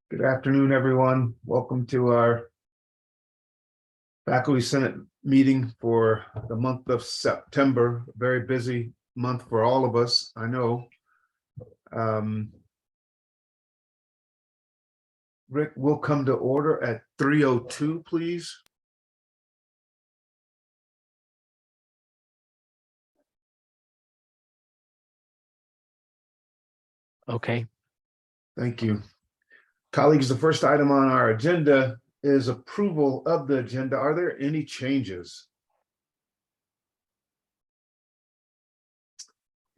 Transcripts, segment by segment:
Good afternoon, everyone. Welcome to our Faculty Senate meeting for the month of September. A very busy month for all of us, I know. Rick, we'll come to order at 3:02, please. Okay. Thank you. Colleagues, the first item on our agenda is approval of the agenda. Are there any changes?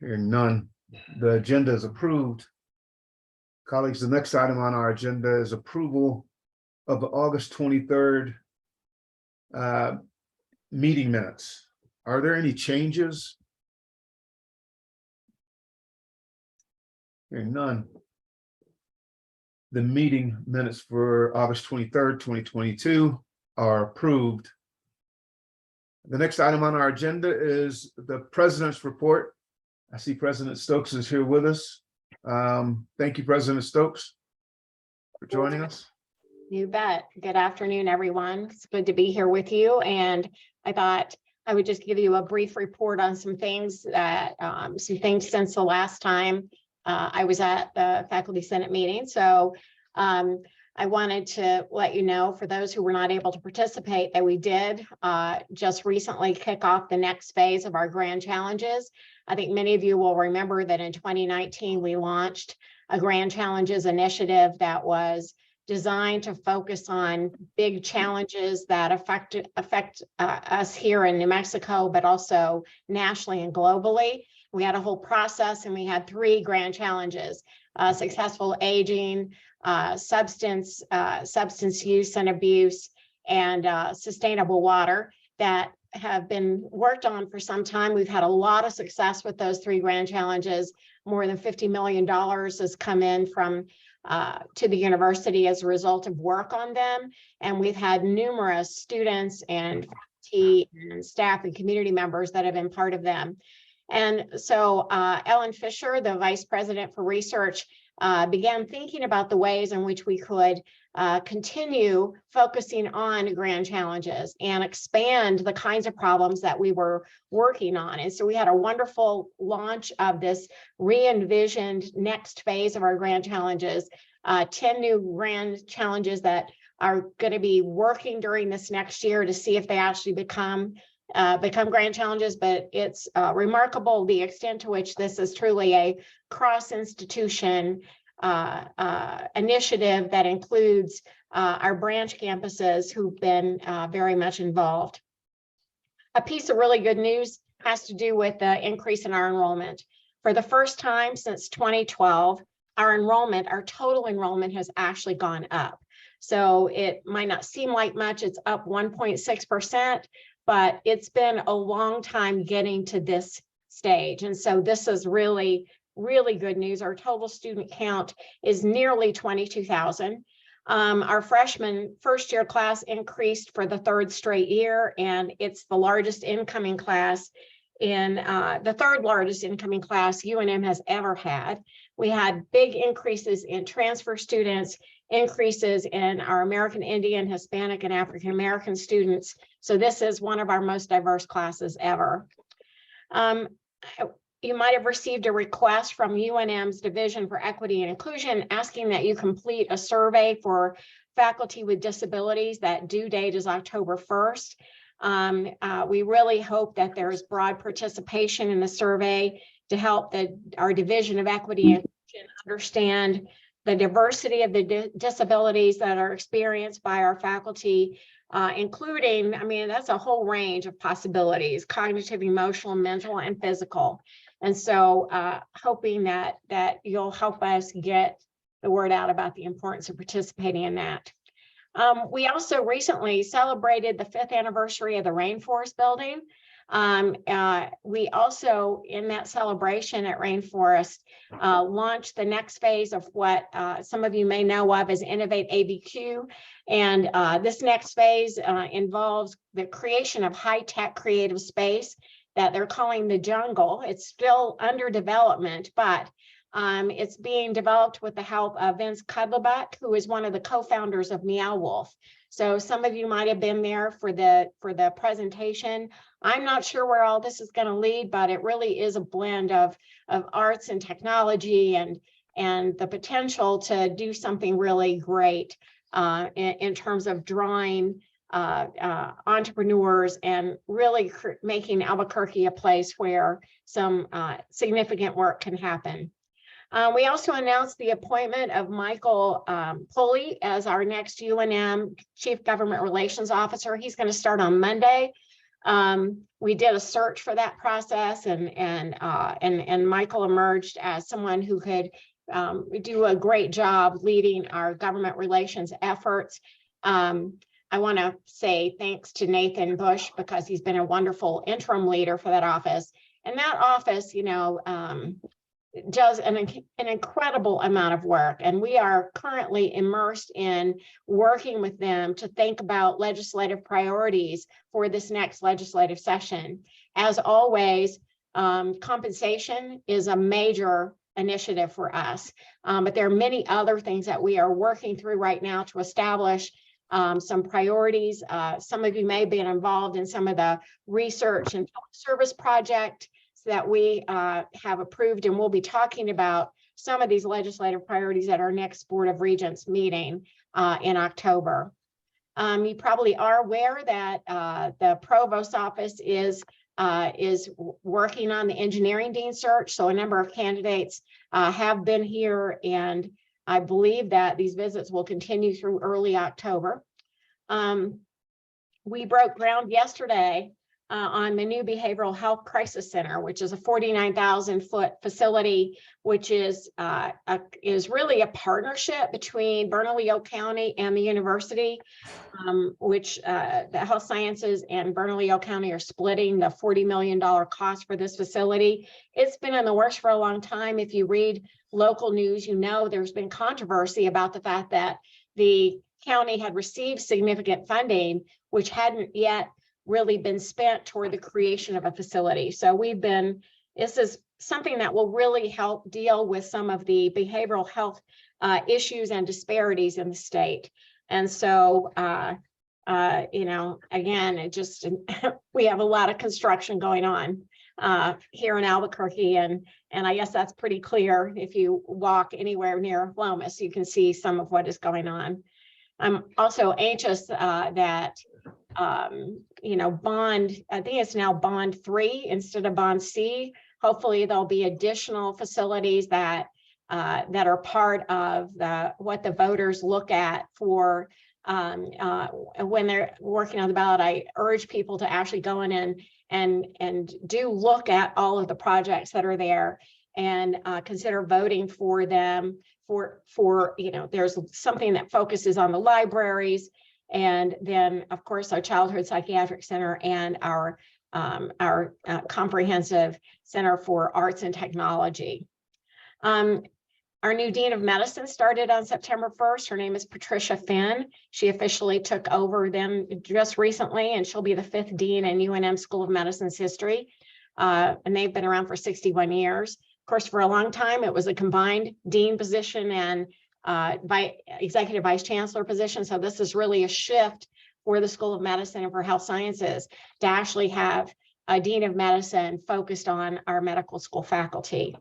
Hearing none, the agenda is approved. Colleagues, the next item on our agenda is approval of the August 23rd meeting minutes. Are there any changes? Hearing none. The meeting minutes for August 23rd, 2022 are approved. The next item on our agenda is the president's report. I see President Stokes is here with us. Thank you, President Stokes, for joining us. You bet. Good afternoon, everyone. It's good to be here with you. And I thought I would just give you a brief report on some things since the last time I was at the Faculty Senate meeting. So I wanted to let you know, for those who were not able to participate, that we did just recently kick off the next phase of our Grand Challenges. I think many of you will remember that in 2019, we launched a Grand Challenges initiative that was designed to focus on big challenges that affect us here in New Mexico, but also nationally and globally. We had a whole process, and we had 3 grand challenges: successful aging, substance use and abuse, and sustainable water, that have been worked on for some time. We've had a lot of success with those 3 grand challenges. More than $50 million has come in from to the university as a result of work on them. And we've had numerous students and faculty and staff and community members that have been part of them. And so Ellen Fisher, the Vice President for Research, began thinking about the ways in which we could continue focusing on grand challenges and expand the kinds of problems that we were working on. And so we had a wonderful launch of this re-envisioned next phase of our grand challenges, 10 new grand challenges that are going to be working during this next year to see if they actually become grand challenges. But it's remarkable the extent to which this is truly a cross-institution initiative that includes our branch campuses who've been very much involved. A piece of really good news has to do with the increase in our enrollment. For the first time since 2012, our total enrollment has actually gone up. So it might not seem like much, it's up 1.6%, but it's been a long time getting to this stage. And so this is really good news. Our total student count is nearly 22,000. Our freshman first year class increased for the 3rd straight year, and it's the largest incoming class the 3rd largest incoming class UNM has ever had. We had big increases in transfer students, increases in our American Indian, Hispanic, and African American students. So this is one of our most diverse classes ever. You might have received a request from UNM's Division for Equity and Inclusion asking that you complete a survey for faculty with disabilities. That due date is October 1st. We really hope that there's broad participation in the survey to help our Division of Equity and Inclusion understand the diversity of the disabilities that are experienced by our faculty, including, that's a whole range of possibilities: cognitive, emotional, mental, and physical. And so hoping that you'll help us get the word out about the importance of participating in that. We also recently celebrated the 5th anniversary of the Rainforest Building. We also, in that celebration at Rainforest, launched the next phase of what some of you may know of as Innovate ABQ. And this next phase involves the creation of high-tech creative space that they're calling the jungle. It's still under development, but It's being developed with the help of Vince Kudlebuck, who is one of the co-founders of Meow Wolf. So some of you might have been there for the presentation. I'm not sure where all this is going to lead, but it really is a blend of arts and technology and the potential to do something really great in terms of drawing entrepreneurs and really making Albuquerque a place where some significant work can happen. We also announced the appointment of Michael Pulley as our next UNM Chief Government Relations Officer. He's going to start on Monday. We did a search for that process, and Michael emerged as someone who could do a great job leading our government relations efforts. I want to say thanks to Nathan Bush because he's been a wonderful interim leader for that office. And that office, you know, does an incredible amount of work. And we are currently immersed in working with them to think about legislative priorities for this next legislative session. As always, compensation is a major initiative for us. But there are many other things that we are working through right now to establish some priorities. Some of you may be involved in some of the research and service project that we have approved, and we'll be talking about some of these legislative priorities at our next Board of Regents meeting in October. You probably are aware that the Provost office is working on the engineering dean search. So a number of candidates have been here, and I believe that these visits will continue through early October. We broke ground yesterday on the new Behavioral Health Crisis Center, which is a 49,000-foot facility, which is really a partnership between Bernalillo County and the university, which the Health Sciences and Bernalillo County are splitting the $40 million cost for this facility. It's been in the works for a long time. If you read local news, you know there's been controversy about the fact that the county had received significant funding, which hadn't yet really been spent toward the creation of a facility. So this is something that will really help deal with some of the behavioral health issues and disparities in the state. And so, you know, again, we have a lot of construction going on here in Albuquerque, and I guess that's pretty clear. If you walk anywhere near Lomas, you can see some of what is going on. I'm also anxious that you know, bond, I think it's now bond 3 instead of bond C. Hopefully there'll be additional facilities that are part of what the voters look at for when they're working on the ballot. I urge people to actually go in and do look at all of the projects that are there and consider voting for them for, you know, there's something that focuses on the libraries, and then of course our childhood psychiatric center and our comprehensive center for arts and technology. Our new Dean of Medicine started on September 1st. Her name is Patricia Finn. She officially took over them just recently, and she'll be the 5th Dean in UNM School of Medicine's history. And they've been around for 61 years. Of course, for a long time, it was a combined Dean position and Executive Vice Chancellor position. So this is really a shift for the School of Medicine and for Health Sciences to actually have a Dean of Medicine focused on our medical school faculty.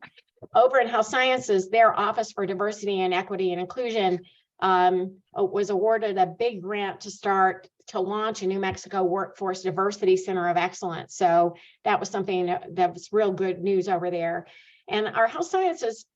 Over in Health Sciences, their Office for Diversity and Equity and Inclusion was awarded a big grant to launch a New Mexico Workforce Diversity Center of Excellence. So that was something that was real good news over there. And our Health Sciences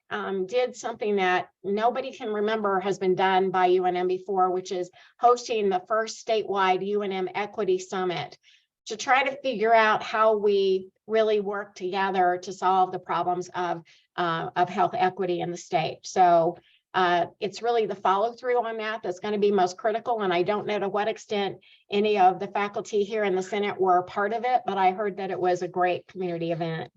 did something that nobody can remember has been done by UNM before, which is hosting the first statewide UNM Equity Summit to try to figure out how we really work together to solve the problems of health equity in the state. So it's really the follow through on that that's going to be most critical. And I don't know to what extent any of the faculty here in the Senate were a part of it, but I heard that it was a great community event.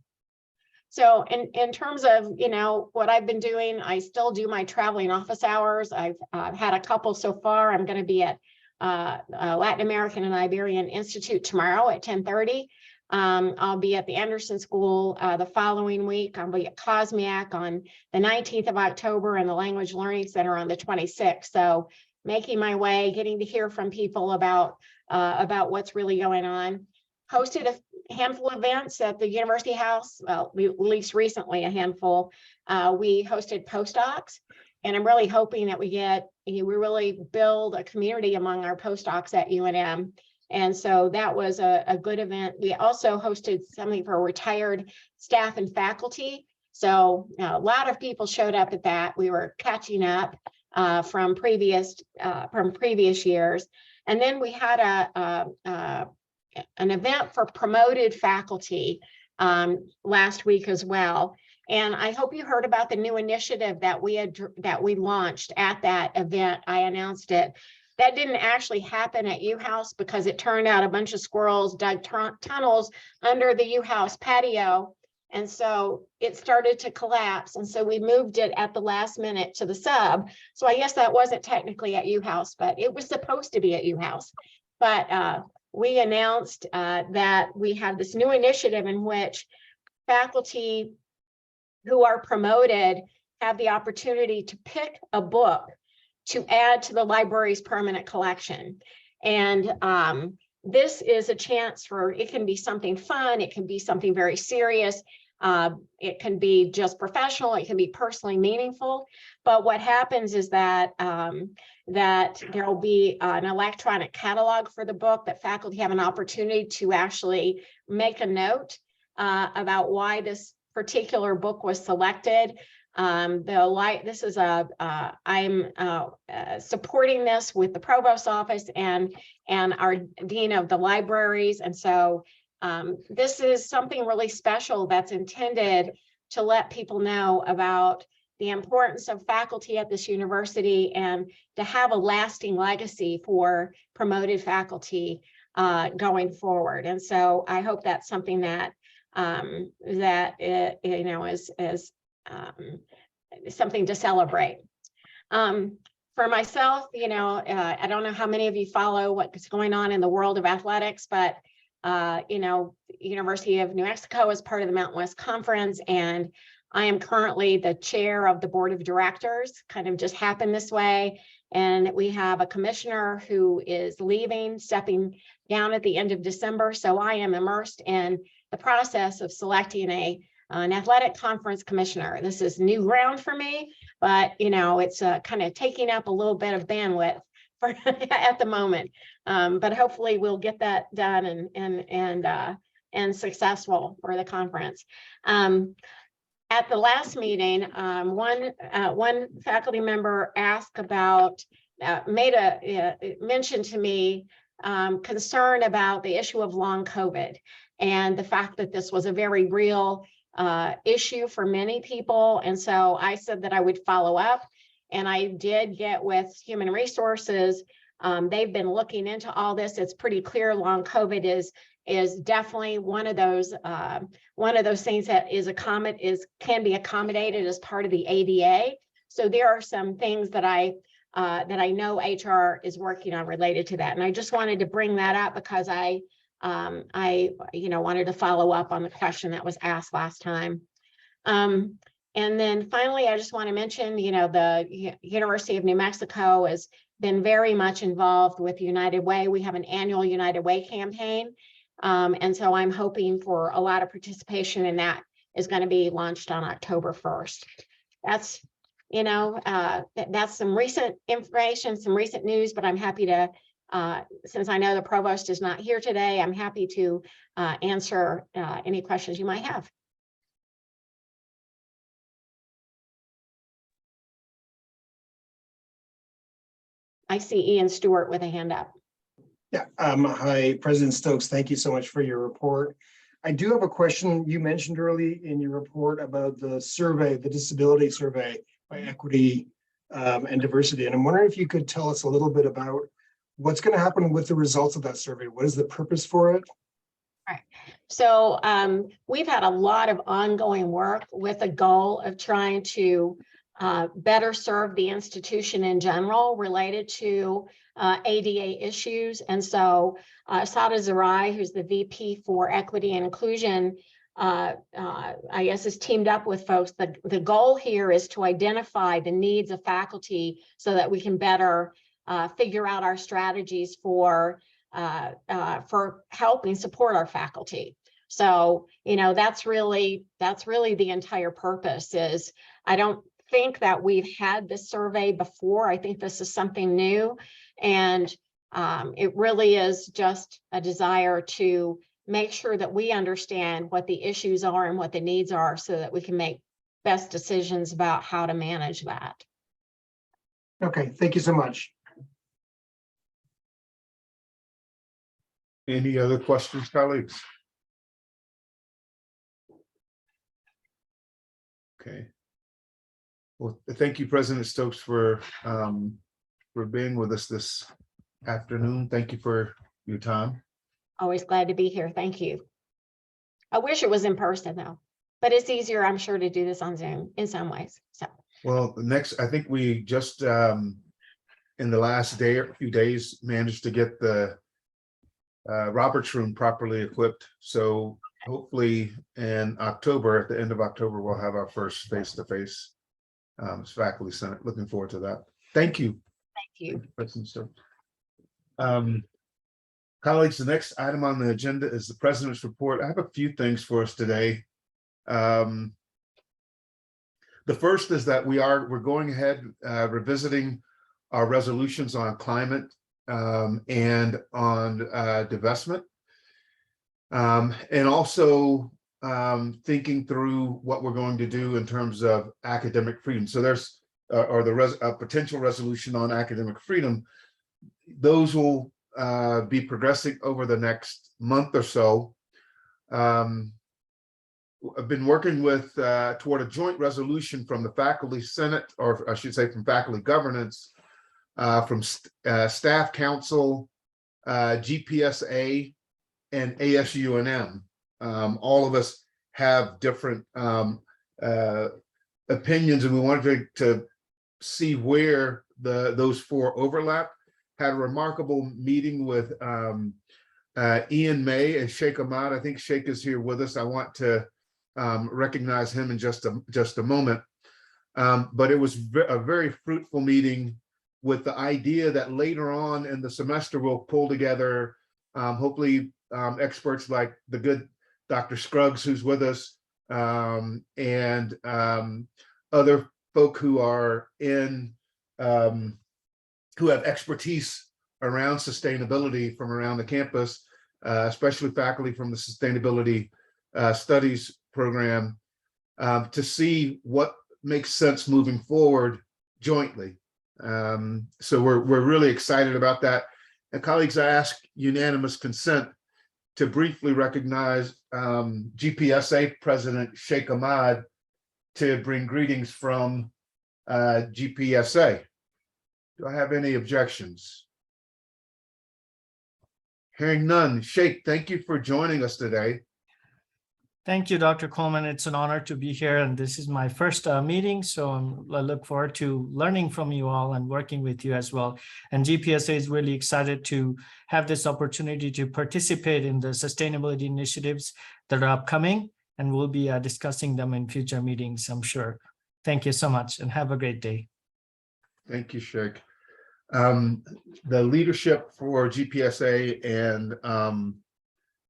So in terms of, you know, what I've been doing, I still do my traveling office hours. I've had a couple so far. I'm going to be at Latin American and Iberian Institute tomorrow at 10:30. I'll be at the Anderson School the following week. I'll be at Cosmiac on the 19th of October and the Language Learning Center on the 26th. So making my way, getting to hear from people about what's really going on. Hosted a handful of events at the University House, well, at least recently a handful. We hosted postdocs, and I'm really hoping that we really build a community among our postdocs at UNM. And so that was a good event. We also hosted something for retired staff and faculty. So a lot of people showed up at that. We were catching up from previous years. And then we had an event for promoted faculty last week as well. And I hope you heard about the new initiative that we launched at that event. I announced it. That didn't actually happen at U-House because it turned out a bunch of squirrels dug tunnels under the U-House patio. And so it started to collapse. And so we moved it at the last minute to the sub. So I guess that wasn't technically at U-House, but it was supposed to be at U-House. But we announced that we have this new initiative in which faculty who are promoted have the opportunity to pick a book to add to the library's permanent collection. And this is a chance for, it can be something fun, it can be something very serious, it can be just professional, it can be personally meaningful. But what happens is that that there will be an electronic catalog for the book, that faculty have an opportunity to actually make a note about why this particular book was selected. I'm supporting this with the Provost's office and our Dean of the Libraries. And so this is something really special that's intended to let people know about the importance of faculty at this university and to have a lasting legacy for promoted faculty going forward. And so I hope that's something that is something to celebrate. For myself, I don't know how many of you follow what's going on in the world of athletics, but University of New Mexico is part of the Mountain West Conference, and I am currently the chair of the board of directors. Kind of just happened this way. And we have a commissioner who is leaving, stepping down at the end of December. So I am immersed in the process of selecting an athletic conference commissioner. This is new ground for me, but it's kind of taking up a little bit of bandwidth for at the moment. But hopefully we'll get that done and successful for the conference. At the last meeting, one faculty member asked about, mentioned to me concern about the issue of long COVID and the fact that this was a very real issue for many people. And so I said that I would follow up, and I did get with Human Resources. They've been looking into all this. It's pretty clear long COVID is definitely one of those things that can be accommodated as part of the ADA. So there are some things that I know HR is working on related to that. And I just wanted to bring that up because I wanted to follow up on the question that was asked last time. And then finally, I just want to mention, the University of New Mexico has been very much involved with United Way. We have an annual United Way campaign. And so I'm hoping for a lot of participation, and that is going to be launched on October 1st. That's, that's some recent information, some recent news, but I'm happy to, since I know the provost is not here today, I'm happy to answer any questions you might have. I see Ian Stewart with a hand up. Yeah. Hi, President Stokes. Thank you so much for your report. I do have a question. You mentioned early in your report about the survey, the disability survey by equity and diversity. And I'm wondering if you could tell us a little bit about what's going to happen with the results of that survey. What is the purpose for it? Right. So we've had a lot of ongoing work with a goal of trying to better serve the institution in general related to ADA issues. And so Sada Zarai, who's the VP for Equity and Inclusion, I guess is teamed up with folks. The goal here is to identify the needs of faculty so that we can better figure out our strategies for helping support our faculty. So, that's really the entire purpose. Is I don't think that we've had this survey before. I think this is something new, and it really is just a desire to make sure that we understand what the issues are and what the needs are so that we can make best decisions about how to manage that. Okay, thank you so much. Any other questions, colleagues? Okay. Well, thank you, President Stokes, for being with us this afternoon. Thank you for your time. Always glad to be here. Thank you. I wish it was in person though, but it's easier, I'm sure, to do this on Zoom in some ways. So. Well, I think we just in the last day or few days managed to get the Roberts Room properly equipped. So hopefully in October, at the end of October, we'll have our first face-to-face faculty senate. Looking forward to that. Thank you. Thank you. President Stokes. Colleagues, the next item on the agenda is the President's report. I have a few things for us today. The first is that we're going ahead revisiting our resolutions on climate and on divestment, and also thinking through what we're going to do in terms of academic freedom. So there's a potential resolution on academic freedom. Those will be progressing over the next month or so. I've been working with toward a joint resolution from the Faculty Senate, or I should say from Faculty Governance, from Staff Council, GPSA, and ASUNM. All of us have different opinions, and we wanted to see where those four overlap. Had a remarkable meeting with Ian May and Sheikh Ahmad. I think Sheikh is here with us. I want to recognize him in just a moment. But it was a very fruitful meeting with the idea that later on in the semester we'll pull together hopefully experts like the good Dr. Scruggs, who's with us, and other folk who are in who have expertise around sustainability from around the campus, especially faculty from the Sustainability Studies program, to see what makes sense moving forward jointly. So we're really excited about that. And colleagues, I ask unanimous consent to briefly recognize GPSA President Sheikh Ahmad to bring greetings from GPSA. Do I have any objections? Hearing none. Sheikh, thank you for joining us today. Thank you, Dr. Coleman. It's an honor to be here, and this is my first meeting, so I look forward to learning from you all and working with you as well. And GPSA is really excited to have this opportunity to participate in the sustainability initiatives that are upcoming, and we'll be discussing them in future meetings, I'm sure. Thank you so much, and have a great day. Thank you, Sheikh. The leadership for GPSA and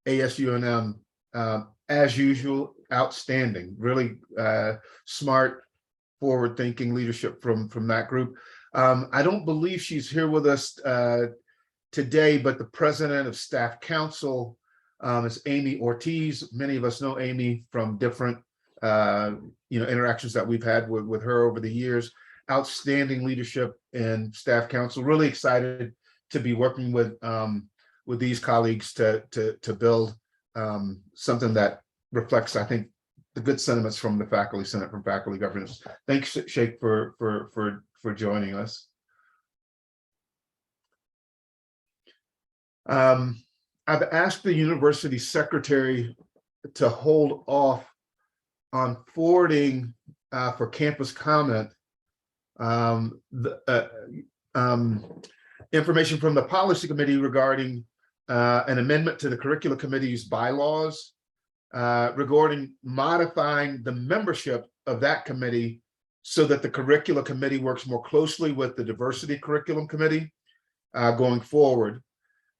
ASUNM, as usual, outstanding, really smart, forward-thinking leadership from that group. I don't believe she's here with us today, but the president of Staff Council is Amy Ortiz. Many of us know Amy from different interactions that we've had with her over the years. Outstanding leadership in Staff Council. Really excited to be working with these colleagues to build something that reflects, I think, the good sentiments from the Faculty Senate, from Faculty Governance. Thanks, Sheikh, for joining us. I've asked the university secretary to hold off on forwarding for campus comment Information from the policy committee regarding an amendment to the curriculum committee's bylaws regarding modifying the membership of that committee so that the curriculum committee works more closely with the diversity curriculum committee going forward.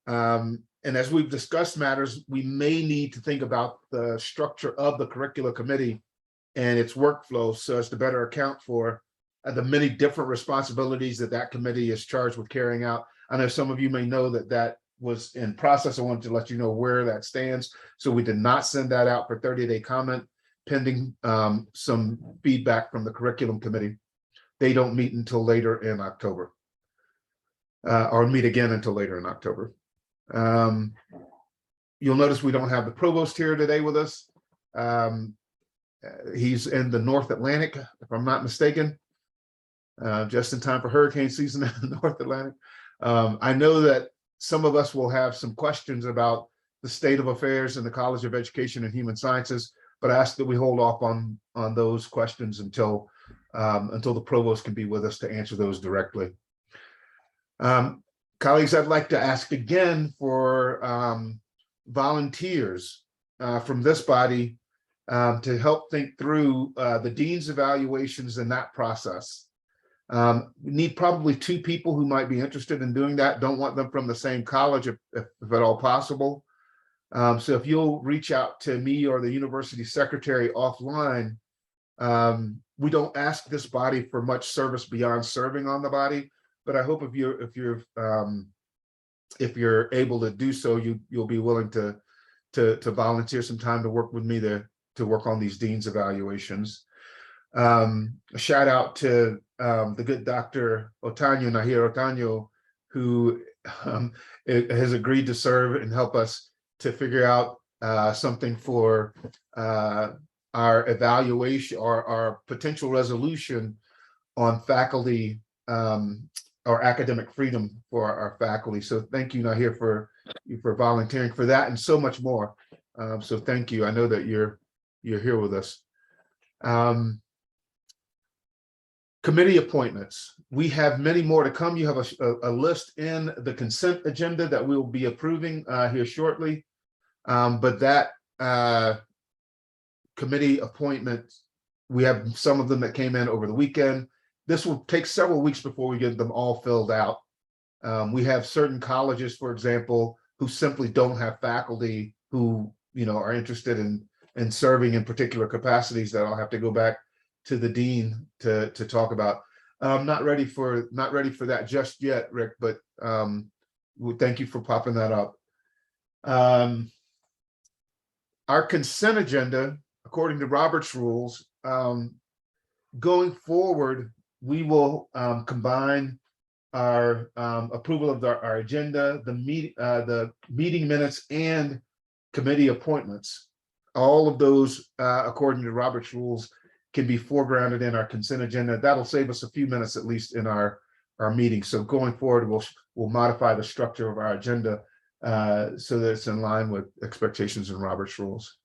And as we've discussed matters, we may need to think about the structure of the curriculum committee and its workflow so as to better account for the many different responsibilities that that committee is charged with carrying out. I know some of you may know that that was in process. I wanted to let you know where that stands. So we did not send that out for 30-day comment pending some feedback from the curriculum committee. They don't meet until later in October or meet again until later in October. You'll notice we don't have the provost here today with us. He's in the North Atlantic, if I'm not mistaken, just in time for hurricane season in the North Atlantic. I know that some of us will have some questions about the state of affairs in the College of Education and Human Sciences, but I ask that we hold off on those questions until the provost can be with us to answer those directly. Colleagues, I'd like to ask again for volunteers from this body to help think through the dean's evaluations in that process. We need probably 2 people who might be interested in doing that. Don't want them from the same college if at all possible. So if you'll reach out to me or the university secretary offline, we don't ask this body for much service beyond serving on the body, but I hope if you're able to do so, you'll be willing to volunteer some time to work with me to work on these dean's evaluations. A shout out to the good Dr. Otaño, Nahir Otaño, who has agreed to serve and help us to figure out something for our evaluation or our potential resolution on faculty or academic freedom for our faculty. So thank you, Nahir, for volunteering for that and so much more. So thank you. I know that you're here with us. Committee appointments. We have many more to come. You have a list in the consent agenda that we'll be approving here shortly. But that committee appointment, we have some of them that came in over the weekend. This will take several weeks before we get them all filled out. We have certain colleges, for example, who simply don't have faculty who are interested in serving in particular capacities that I'll have to go back to the dean to talk about. I'm not ready for that just yet, Rick, but thank you for popping that up. Our consent agenda, according to Robert's rules, going forward, we will combine our approval of our agenda, the meeting minutes, and committee appointments. All of those, according to Robert's rules, can be foregrounded in our consent agenda. That'll save us a few minutes, at least in our meeting. So going forward, we'll modify the structure of our agenda so that it's in line with expectations in Robert's rules.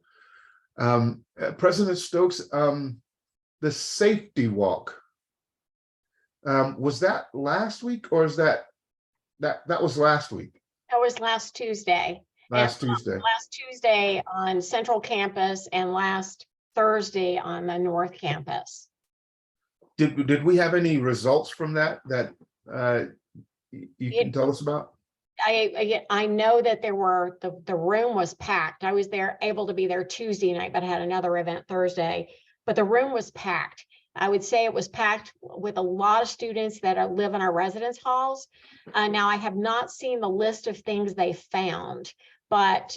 President Stokes, the safety walk, was that last week, or is that was last week? That was last Tuesday. Last Tuesday. Last Tuesday on Central Campus and last Thursday on the North Campus. Did we have any results from that you can tell us about? I know that there were, the room was packed. I was able to be there Tuesday night, but I had another event Thursday, but the room was packed. I would say it was packed with a lot of students that live in our residence halls. Now I have not seen the list of things they found, but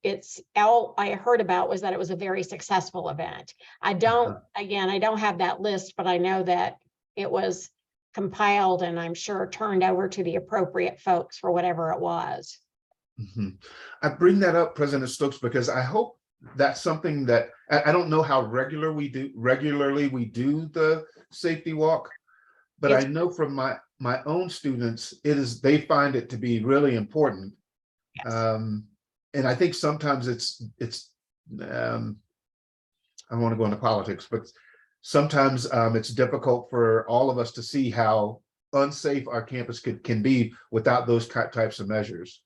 it's all I heard about was that it was a very successful event. I don't have that list, but I know that it was compiled and I'm sure turned over to the appropriate folks for whatever it was. Mm-hmm. I bring that up, President Stokes, because I hope that's something that I don't know how regularly we do the safety walk, but I know from my own students, they find it to be really important. Yes. And I think sometimes it's I don't want to go into politics, but sometimes it's difficult for all of us to see how unsafe our campus can be without those types of measures.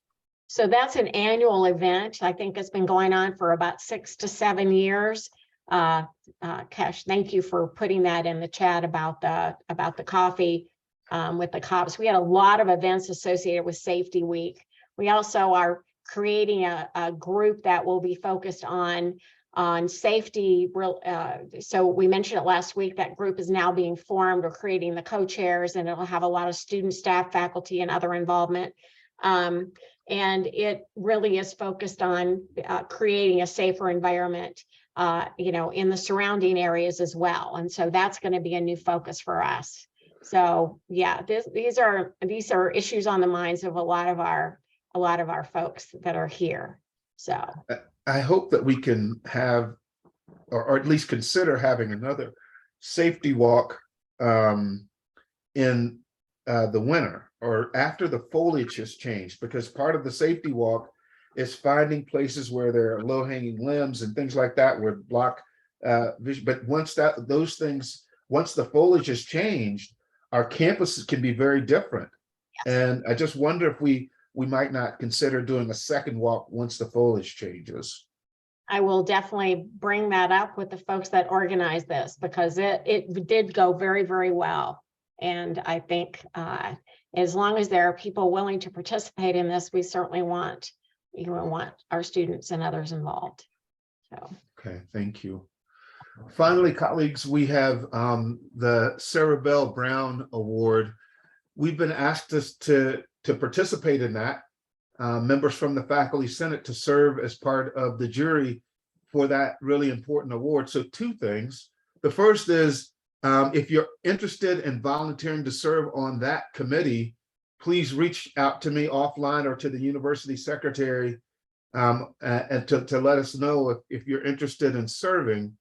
So that's an annual event. I think it's been going on for about 6 to 7 years. Cash, thank you for putting that in the chat about the coffee with the cops. We had a lot of events associated with Safety Week. We also are creating a group that will be focused on safety. So we mentioned it last week, that group is now being formed. We're creating the co-chairs, and it'll have a lot of student, staff, faculty, and other involvement. And it really is focused on creating a safer environment, in the surrounding areas as well. And so that's going to be a new focus for us. So yeah, these are issues on the minds of a lot of our folks that are here. So I hope that we can have, or at least consider having another safety walk in the winter or after the foliage has changed, because part of the safety walk is finding places where there are low-hanging limbs and things like that would block vision. But once the foliage has changed, our campuses can be very different. yes. And I just wonder if we might not consider doing a second walk once the foliage changes. I will definitely bring that up with the folks that organize this, because it did go very, very well. And I think as long as there are people willing to participate in this, we certainly want our students and others involved. So. Okay, thank you. Finally, colleagues, we have the Sarah Bell Brown Award. We've been asked to participate in that. Members from the Faculty Senate to serve as part of the jury for that really important award. So 2 things. The first is, if you're interested in volunteering to serve on that committee, please reach out to me offline or to the university secretary and to let us know if you're interested in serving.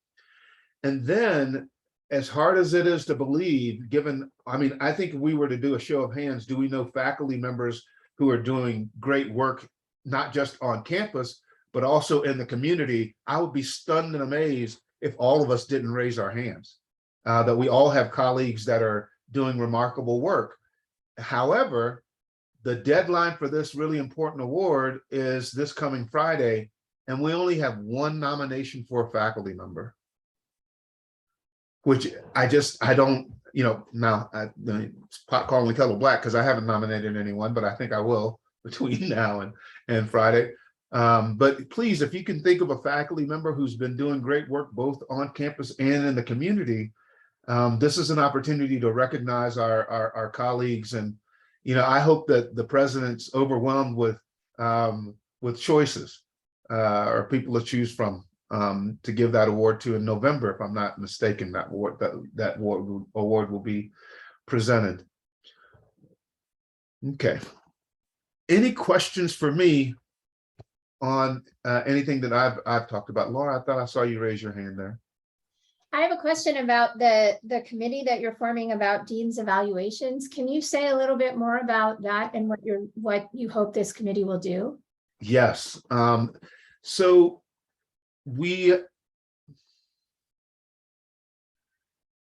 And then, as hard as it is to believe, I think if we were to do a show of hands, do we know faculty members who are doing great work, not just on campus, but also in the community? I would be stunned and amazed if all of us didn't raise our hands, that we all have colleagues that are doing remarkable work. However, the deadline for this really important award is this coming Friday, and we only have 1 nomination for a faculty member, which I don't, now it's pot calling the kettle black because I haven't nominated anyone, but I think I will between now and Friday. But please, if you can think of a faculty member who's been doing great work both on campus and in the community, this is an opportunity to recognize our colleagues. And I hope that the president's overwhelmed with choices or people to choose from to give that award to in November, if I'm not mistaken. That award will be presented. Okay. Any questions for me on anything that I've talked about? Laura, I thought I saw you raise your hand there. I have a question about the committee that you're forming about Dean's evaluations. Can you say a little bit more about that and what you hope this committee will do? Yes. So we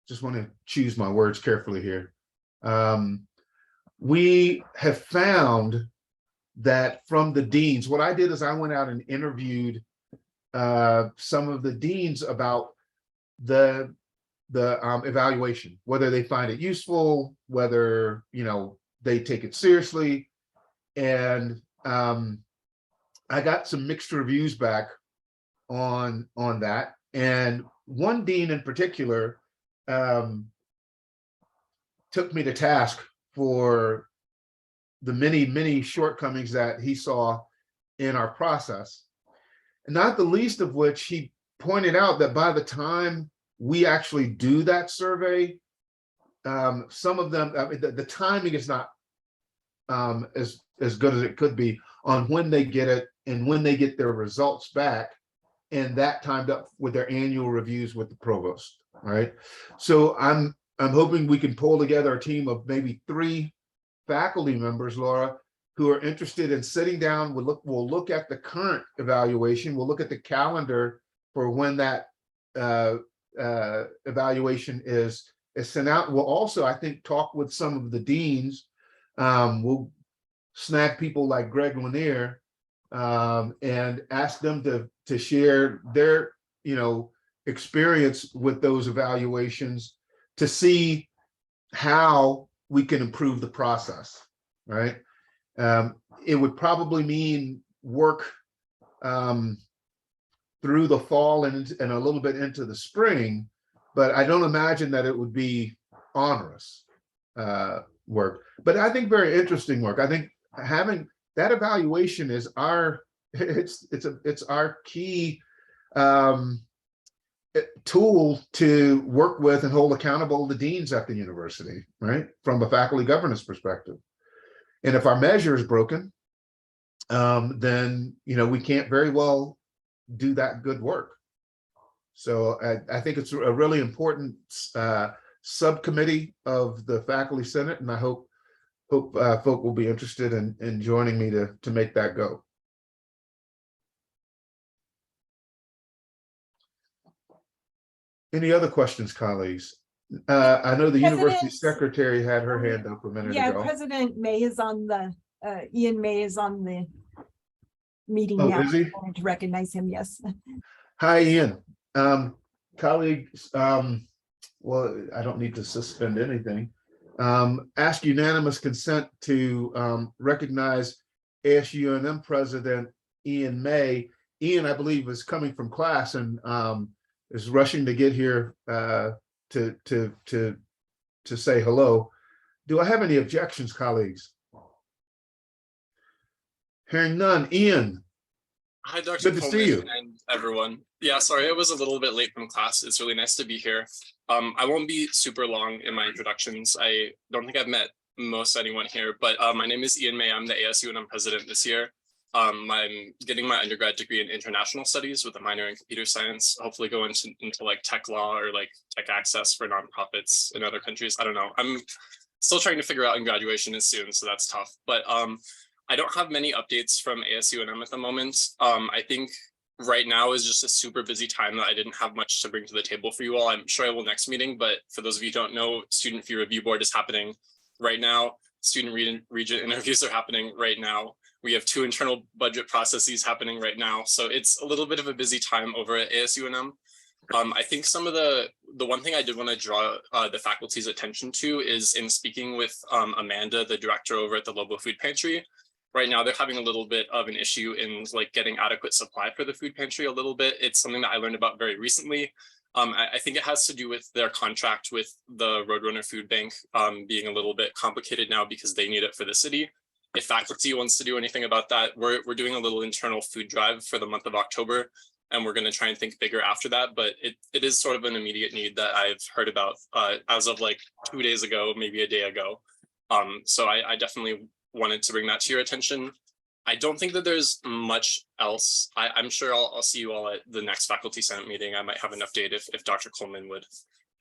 just want to choose my words carefully here. We have found that from the deans, what I did is I went out and interviewed some of the deans about the evaluation, whether they find it useful, whether they take it seriously. And I got some mixed reviews back on that. And one dean in particular took me to task for the many shortcomings that he saw in our process, and not the least of which he pointed out that by the time we actually do that survey, some of them, the timing is not as good as it could be on when they get it and when they get their results back, and that timed up with their annual reviews with the provost. All right, so I'm hoping we can pull together a team of maybe 3 faculty members, Laura, who are interested in sitting down. We'll look at the current evaluation. We'll look at the calendar for when that evaluation is sent out. We'll also, I think, talk with some of the deans. We'll snag people like Greg Lanier and ask them to share their, experience with those evaluations to see how we can improve the process, right? It would probably mean work through the fall and a little bit into the spring, but I don't imagine that it would be onerous work. But I think very interesting work. I think having that evaluation is it's our key tool to work with and hold accountable the deans at the university, right? From a faculty governance perspective. And if our measure is broken, then, we can't very well do that good work. So I think it's a really important subcommittee of the Faculty Senate, and I hope folk will be interested in joining me to make that go. Any other questions, colleagues? I know the university President- secretary had her hand up a minute Yeah, ago. President May is on the, Ian May is on the meeting Oh, now. is he? I wanted to recognize him, yes. Hi, Ian. Colleagues, well, I don't need to suspend anything. Ask unanimous consent to recognize ASUNM President Ian May. Ian, I believe, is coming from class and is rushing to get here to say hello. Do I have any objections, colleagues? Hearing none. Ian. Hi, Dr. Good to see Coleman you. and everyone. Yeah, sorry, I was a little bit late from class. It's really nice to be here. I won't be super long in my introductions. I don't think I've met most anyone here, but my name is Ian May. I'm the ASUNM president this year. I'm getting my undergrad degree in international studies with a minor in computer science, hopefully go into like tech law or like tech access for nonprofits in other countries. I don't know. I'm still trying to figure out in graduation is soon, so that's tough. But I don't have many updates from ASUNM at the moment. I think right now is just a super busy time that I didn't have much to bring to the table for you all. I'm sure I will next meeting, but for those of you who don't know, Student Fee Review Board is happening right now. Student regent interviews are happening right now. We have 2 internal budget processes happening right now. So it's a little bit of a busy time over at ASUNM. I think some of the one thing I did want to draw the faculty's attention to is in speaking with Amanda, the director over at the Lobo Food Pantry. Right now, they're having a little bit of an issue in like getting adequate supply for the food pantry a little bit. It's something that I learned about very recently. I think it has to do with their contract with the Roadrunner Food Bank being a little bit complicated now because they need it for the city. If faculty wants to do anything about that, we're doing a little internal food drive for the month of October, and we're going to try and think bigger after that. But it is sort of an immediate need that I've heard about as of like 2 days ago, maybe a day ago. So I definitely wanted to bring that to your attention. I don't think that there's much else. I'm sure I'll see you all at the next Faculty Senate meeting. I might have an update if Dr. Coleman would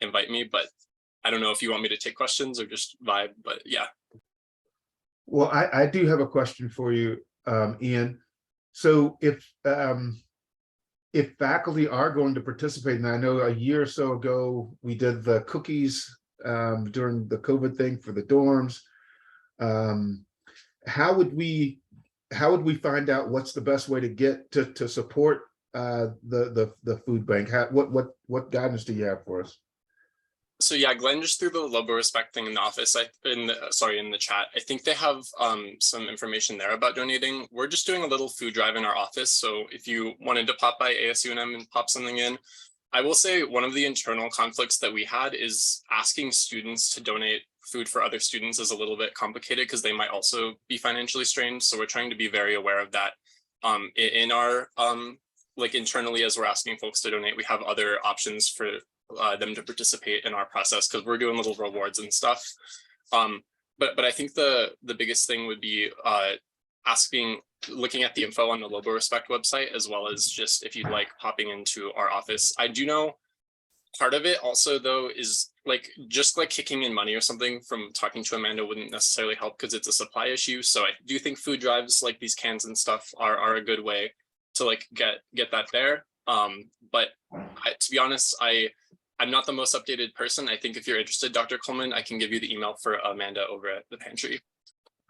invite me, but I don't know if you want me to take questions or just vibe, but yeah. Well, I do have a question for you, Ian. So if faculty are going to participate, and I know a year or so ago, we did the cookies during the COVID thing for the dorms. How would we find out what's the best way to get to support the food bank? What guidance do you have for us? So yeah, Glenn just threw the Lobo Respect thing in the office. In the chat. I think they have some information there about donating. We're just doing a little food drive in our office. So if you wanted to pop by ASUNM and pop something in, I will say one of the internal conflicts that we had is asking students to donate food for other students is a little bit complicated because they might also be financially strained. So we're trying to be very aware of that in our like internally as we're asking folks to donate. We have other options for them to participate in our process because we're doing little rewards and stuff. But I think the biggest thing would be looking at the info on the Lobo Respect website, as well as just if you'd like popping into our office. I do know part of it also though is like just like kicking in money or something from talking to Amanda wouldn't necessarily help because it's a supply issue. So I do think food drives like these cans and stuff are a good way to like get that there. But to be honest, I'm not the most updated person. I think if you're interested, Dr. Coleman, I can give you the email for Amanda over at the pantry.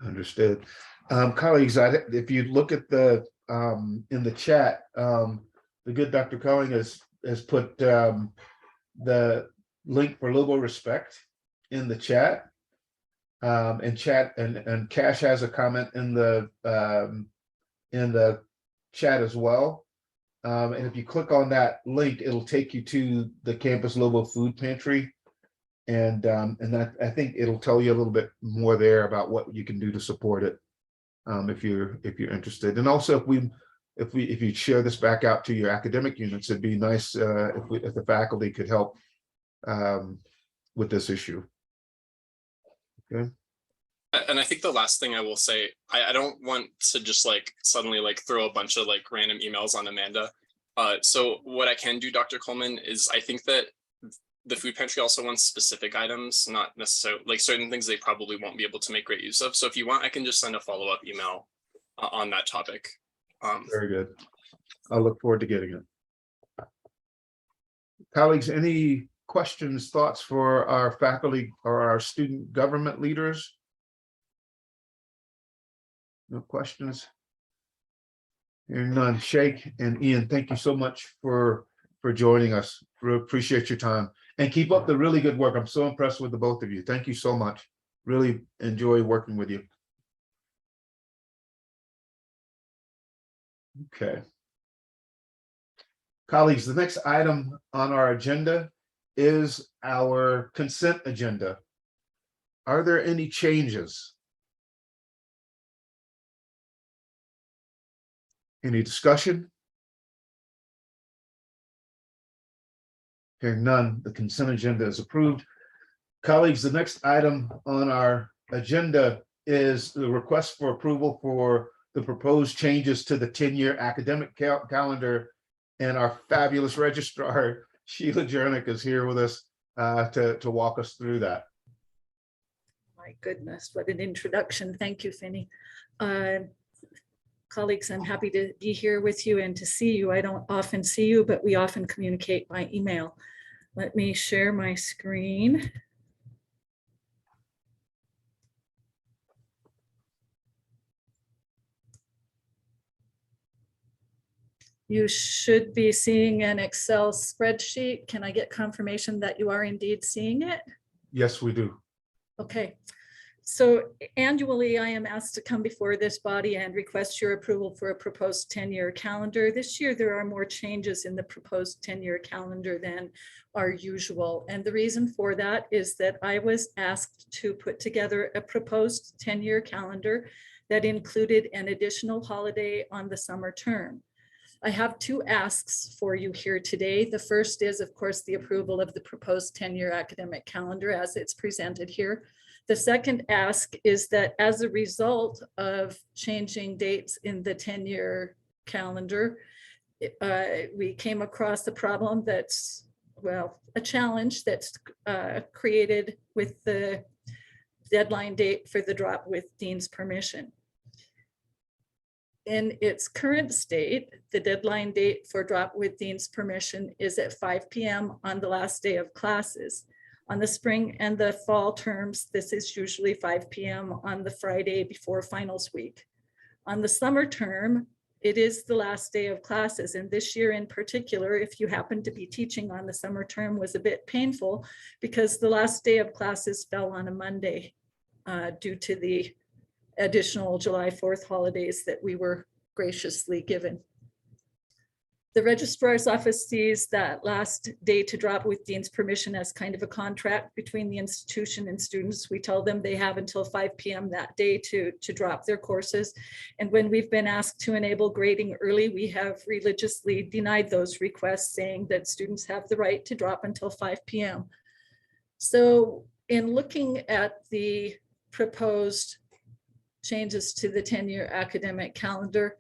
Understood. Colleagues, if you look at the in the chat, the good Dr. Cohen has put the link for Lobo Respect in the chat. And Cash has a comment in the chat as well. And if you click on that link, it'll take you to the Campus Lobo Food Pantry. And that, I think it'll tell you a little bit more there about what you can do to support it, if you're interested. And also, if you share this back out to your academic units, it'd be nice if the faculty could help with this issue. Okay. And I think the last thing I will say, I don't want to just like suddenly like throw a bunch of like random emails on Amanda. So what I can do, Dr. Coleman, is I think that the food pantry also wants specific items, not necessarily like certain things they probably won't be able to make great use of. So if you want, I can just send a follow-up email on that topic. Very good. I'll look forward to getting it. Colleagues, any questions, thoughts for our faculty or our student government leaders? No questions? Hearing none. Sheikh and Ian, thank you so much for joining us. Really appreciate your time, and keep up the really good work. I'm so impressed with the both of you. Thank you so much. Really enjoy working with you. Okay. Colleagues, the next item on our agenda is our consent agenda. Are there any changes? Any discussion? Hearing none, the consent agenda is approved. Colleagues, the next item on our agenda is the request for approval for the proposed changes to the 10-year academic calendar. And our fabulous registrar, Sheila Jernick, is here with us to walk us through that. My goodness, what an introduction. Thank you, Finney. Colleagues, I'm happy to be here with you and to see you. I don't often see you, but we often communicate by email. Let me share my screen. You should be seeing an Excel spreadsheet. Can I get confirmation that you are indeed seeing it? Yes, we do. Okay. So annually, I am asked to come before this body and request your approval for a proposed 10-year calendar. This year, there are more changes in the proposed 10-year calendar than are usual. And the reason for that is that I was asked to put together a proposed 10-year calendar that included an additional holiday on the summer term. I have two asks for you here today. The first is, of course, the approval of the proposed 10-year academic calendar as it's presented here. The second ask is that as a result of changing dates in the 10-year calendar, we came across a problem that's, well, a challenge that's created with the deadline date for the drop with Dean's permission. In its current state, the deadline date for drop with Dean's permission is at 5 p.m. on the last day of classes. On the spring and the fall terms, this is usually 5 p.m. on the Friday before finals week. On the summer term, it is the last day of classes. And this year in particular, if you happen to be teaching on the summer term, was a bit painful because the last day of classes fell on a Monday due to the additional July 4th holidays that we were graciously given. The registrar's office sees that last day to drop with Dean's permission as kind of a contract between the institution and students. We tell them they have until 5 p.m. that day to drop their courses. And when we've been asked to enable grading early, we have religiously denied those requests, saying that students have the right to drop until 5 p.m. So in looking at the proposed changes to the 10-year academic calendar,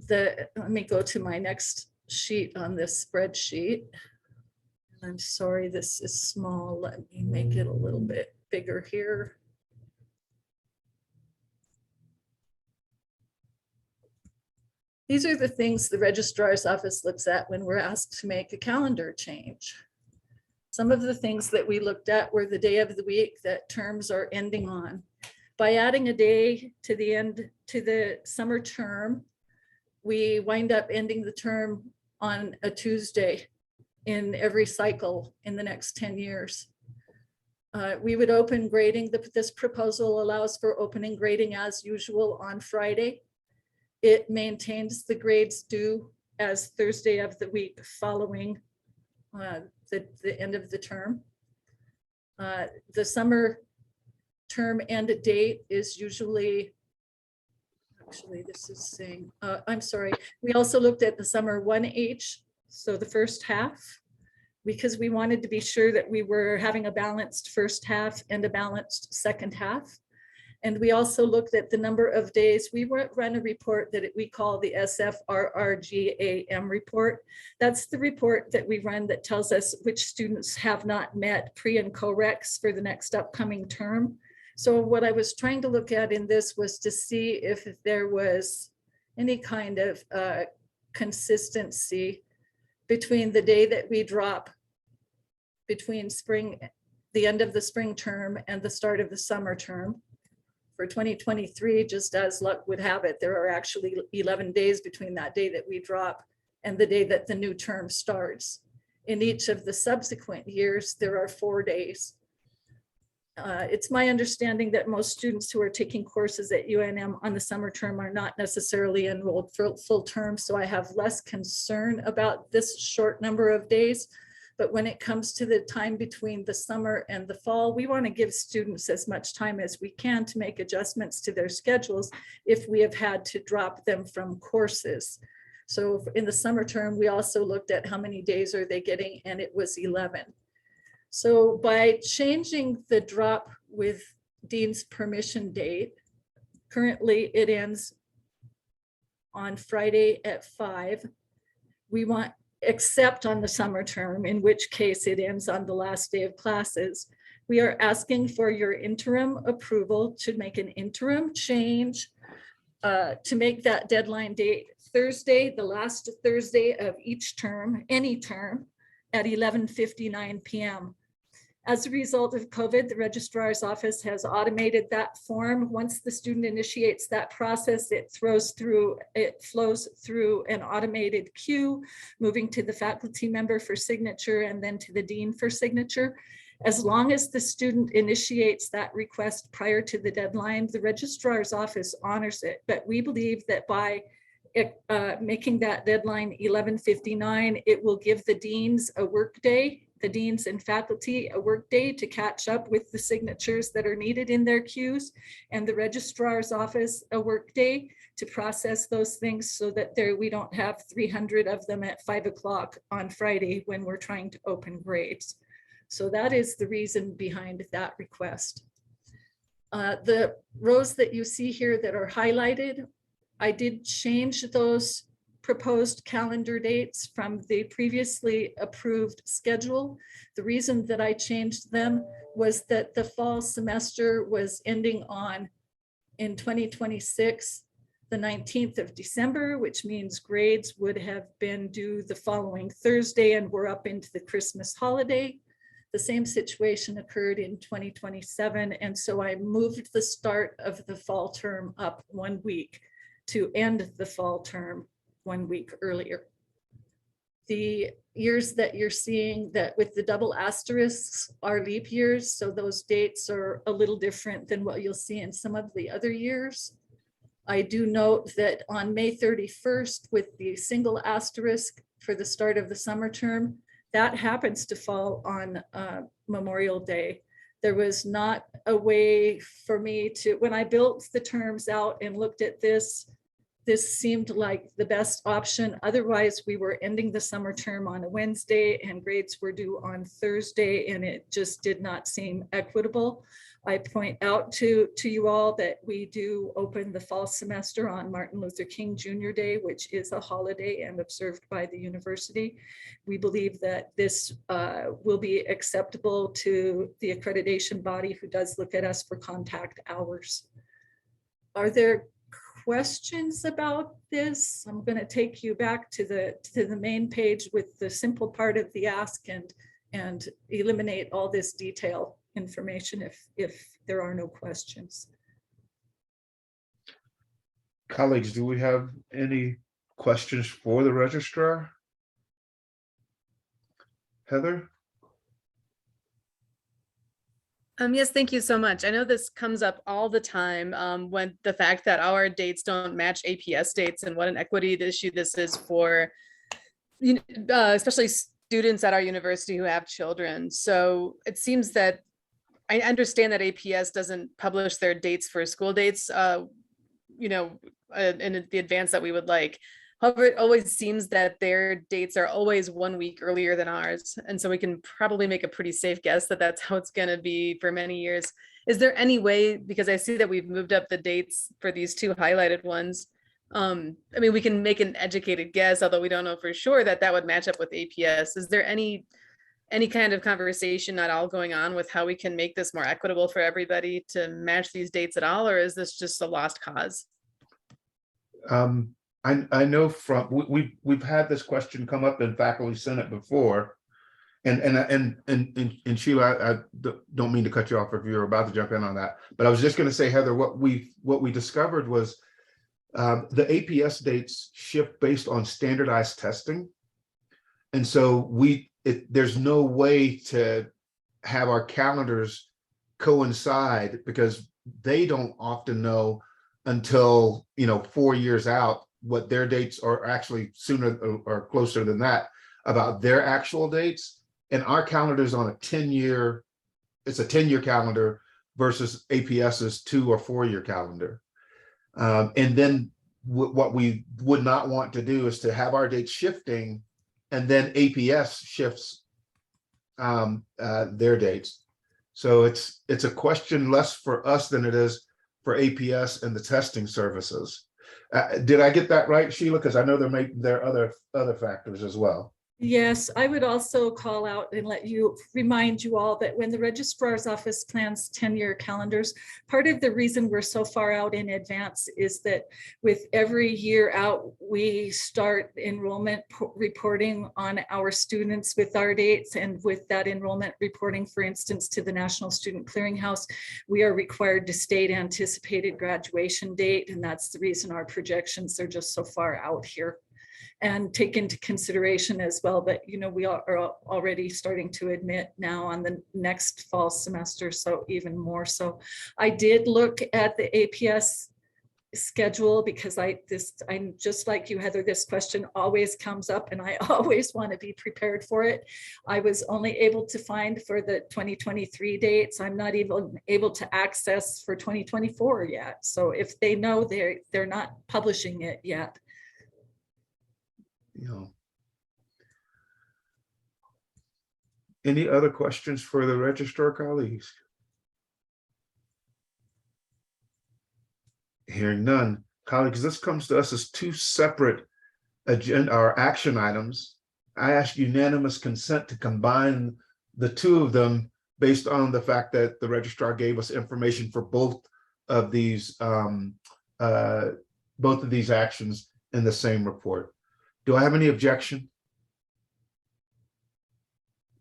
let me go to my next sheet on this spreadsheet. I'm sorry, this is small. Let me make it a little bit bigger here. These are the things the registrar's office looks at when we're asked to make a calendar change. Some of the things that we looked at were the day of the week that terms are ending on. By adding a day to the end to the summer term, we wind up ending the term on a Tuesday in every cycle in the next 10 years. We would open grading. This proposal allows for opening grading as usual on Friday. It maintains the grades due as Thursday of the week following the end of the term. The summer term end date is usually, actually this is saying, I'm sorry, we also looked at the summer 1H, so the first half, because we wanted to be sure that we were having a balanced first half and a balanced second half. And we also looked at the number of days. We run a report that we call the SFRRGAM report. That's the report that we run that tells us which students have not met pre and co-recs for the next upcoming term. So what I was trying to look at in this was to see if there was any kind of consistency between the day that we drop between spring, the end of the spring term and the start of the summer term. For 2023, just as luck would have it, there are actually 11 days between that day that we drop and the day that the new term starts. In each of the subsequent years, there are 4 days. It's my understanding that most students who are taking courses at UNM on the summer term are not necessarily enrolled for full term, so I have less concern about this short number of days. But when it comes to the time between the summer and the fall, we want to give students as much time as we can to make adjustments to their schedules if we have had to drop them from courses. So in the summer term, we also looked at how many days are they getting, and it was 11. So by changing the drop with Dean's permission date, currently it ends on Friday at 5. We want, except on the summer term, in which case it ends on the last day of classes. We are asking for your interim approval to make an interim change to make that deadline date Thursday, the last Thursday of each term, any term, at 11:59 p.m. As a result of COVID, the registrar's office has automated that form. Once the student initiates that process, it flows through an automated queue, moving to the faculty member for signature and then to the dean for signature. As long as the student initiates that request prior to the deadline, the registrar's office honors it. But we believe that by making that deadline 11:59, it will give the deans a work day, the deans and faculty a work day to catch up with the signatures that are needed in their queues, and the registrar's office a work day to process those things so that we don't have 300 of them at 5 o'clock on Friday when we're trying to open grades. So that is the reason behind that request. The rows that you see here that are highlighted, I did change those proposed calendar dates from the previously approved schedule. The reason that I changed them was that the fall semester was ending on in 2026, the 19th of December, which means grades would have been due the following Thursday and we're up into the Christmas holiday. The same situation occurred in 2027. And so I moved the start of the fall term up 1 week to end the fall term 1 week earlier. The years that you're seeing that with the double asterisks are leap years, so those dates are a little different than what you'll see in some of the other years. I do note that on May 31st, with the single asterisk for the start of the summer term, that happens to fall on Memorial Day. There was not a way for me to, when I built the terms out and looked at this seemed like the best option. Otherwise, we were ending the summer term on a Wednesday and grades were due on Thursday, and it just did not seem equitable. I point out to you all that we do open the fall semester on Martin Luther King Jr. Day, which is a holiday and observed by the university. We believe that this will be acceptable to the accreditation body who does look at us for contact hours. Are there questions about this, I'm going to take you back to the main page with the simple part of the ask and eliminate all this detail information if there are no questions. Colleagues, do we have any questions for the registrar? Heather? Yes, thank you so much. I know this comes up all the time when the fact that our dates don't match APS dates and what an equity issue this is for especially students at our university who have children. So it seems that I understand that APS doesn't publish their dates for school dates, in the advance that we would like. However, it always seems that their dates are always 1 week earlier than ours. And so we can probably make a pretty safe guess that that's how it's going to be for many years. Is there any way, because I see that we've moved up the dates for these two highlighted ones. We can make an educated guess, although we don't know for sure that would match up with APS. Is there any kind of conversation at all going on with how we can make this more equitable for everybody to match these dates at all, or is this just a lost cause? I know we've had this question come up in faculty senate before, and Sheila, I don't mean to cut you off if you're about to jump in on that, but I was just going to say, Heather, what we discovered was the APS dates shift based on standardized testing, and so there's no way to have our calendars coincide because they don't often know until 4 years out what their dates are actually sooner or closer than that about their actual dates. And our calendar is on a 10-year, it's a 10-year calendar versus APS's 2 or 4 year calendar. And then what we would not want to do is to have our dates shifting and then APS shifts their dates. So it's a question less for us than it is for APS and the testing services. Did I get that right, Sheila? Because I know there are other factors as well. Yes, I would also call out and remind you all that when the registrar's office plans 10-year calendars, part of the reason we're so far out in advance is that with every year out, we start enrollment reporting on our students with our dates, and with that enrollment reporting, for instance, to the National Student Clearinghouse, we are required to state anticipated graduation date, and that's the reason our projections are just so far out here. And take into consideration as well that, we are already starting to admit now on the next fall semester, so even more so. I did look at the APS schedule because I'm just like you, Heather, this question always comes up and I always want to be prepared for it. I was only able to find for the 2023 dates. I'm not even able to access for 2024 yet. So if they know, they're not publishing it yet. Any other questions for the registrar colleagues? Hearing none. Colleagues, this comes to us as two separate agenda or action items. I ask unanimous consent to combine the two of them based on the fact that the registrar gave us information for both of these actions in the same report. Do I have any objection?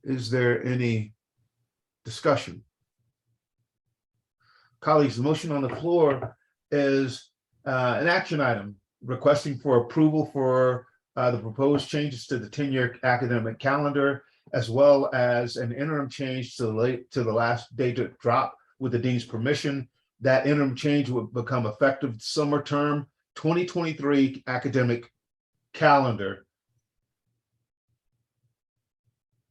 Is there any discussion? Colleagues, the motion on the floor is an action item requesting for approval for the proposed changes to the 10-year academic calendar, as well as an interim change to the last date to drop with the dean's permission. That interim change would become effective summer term 2023 academic calendar.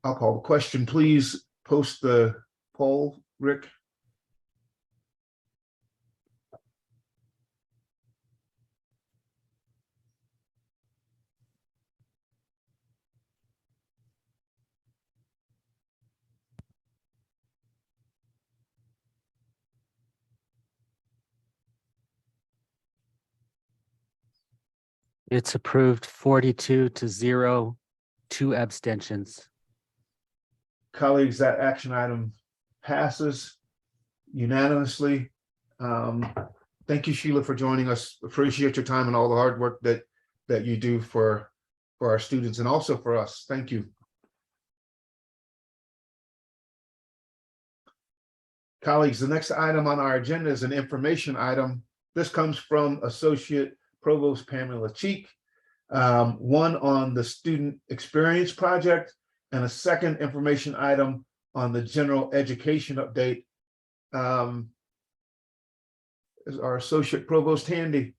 I'll call the question. Please post the poll, Rick. It's approved 42-0, 2 abstentions. Colleagues, that action item passes unanimously. Thank Thank you, Sheila, for joining us. Appreciate your time and all the hard work that you do for our students and also for us. Thank you. Colleagues, the next item on our agenda is an information item. This comes from Associate Provost Pamela Cheek. One on the Student Experience Project and a second information item on the general education update. Is our Associate Provost handy?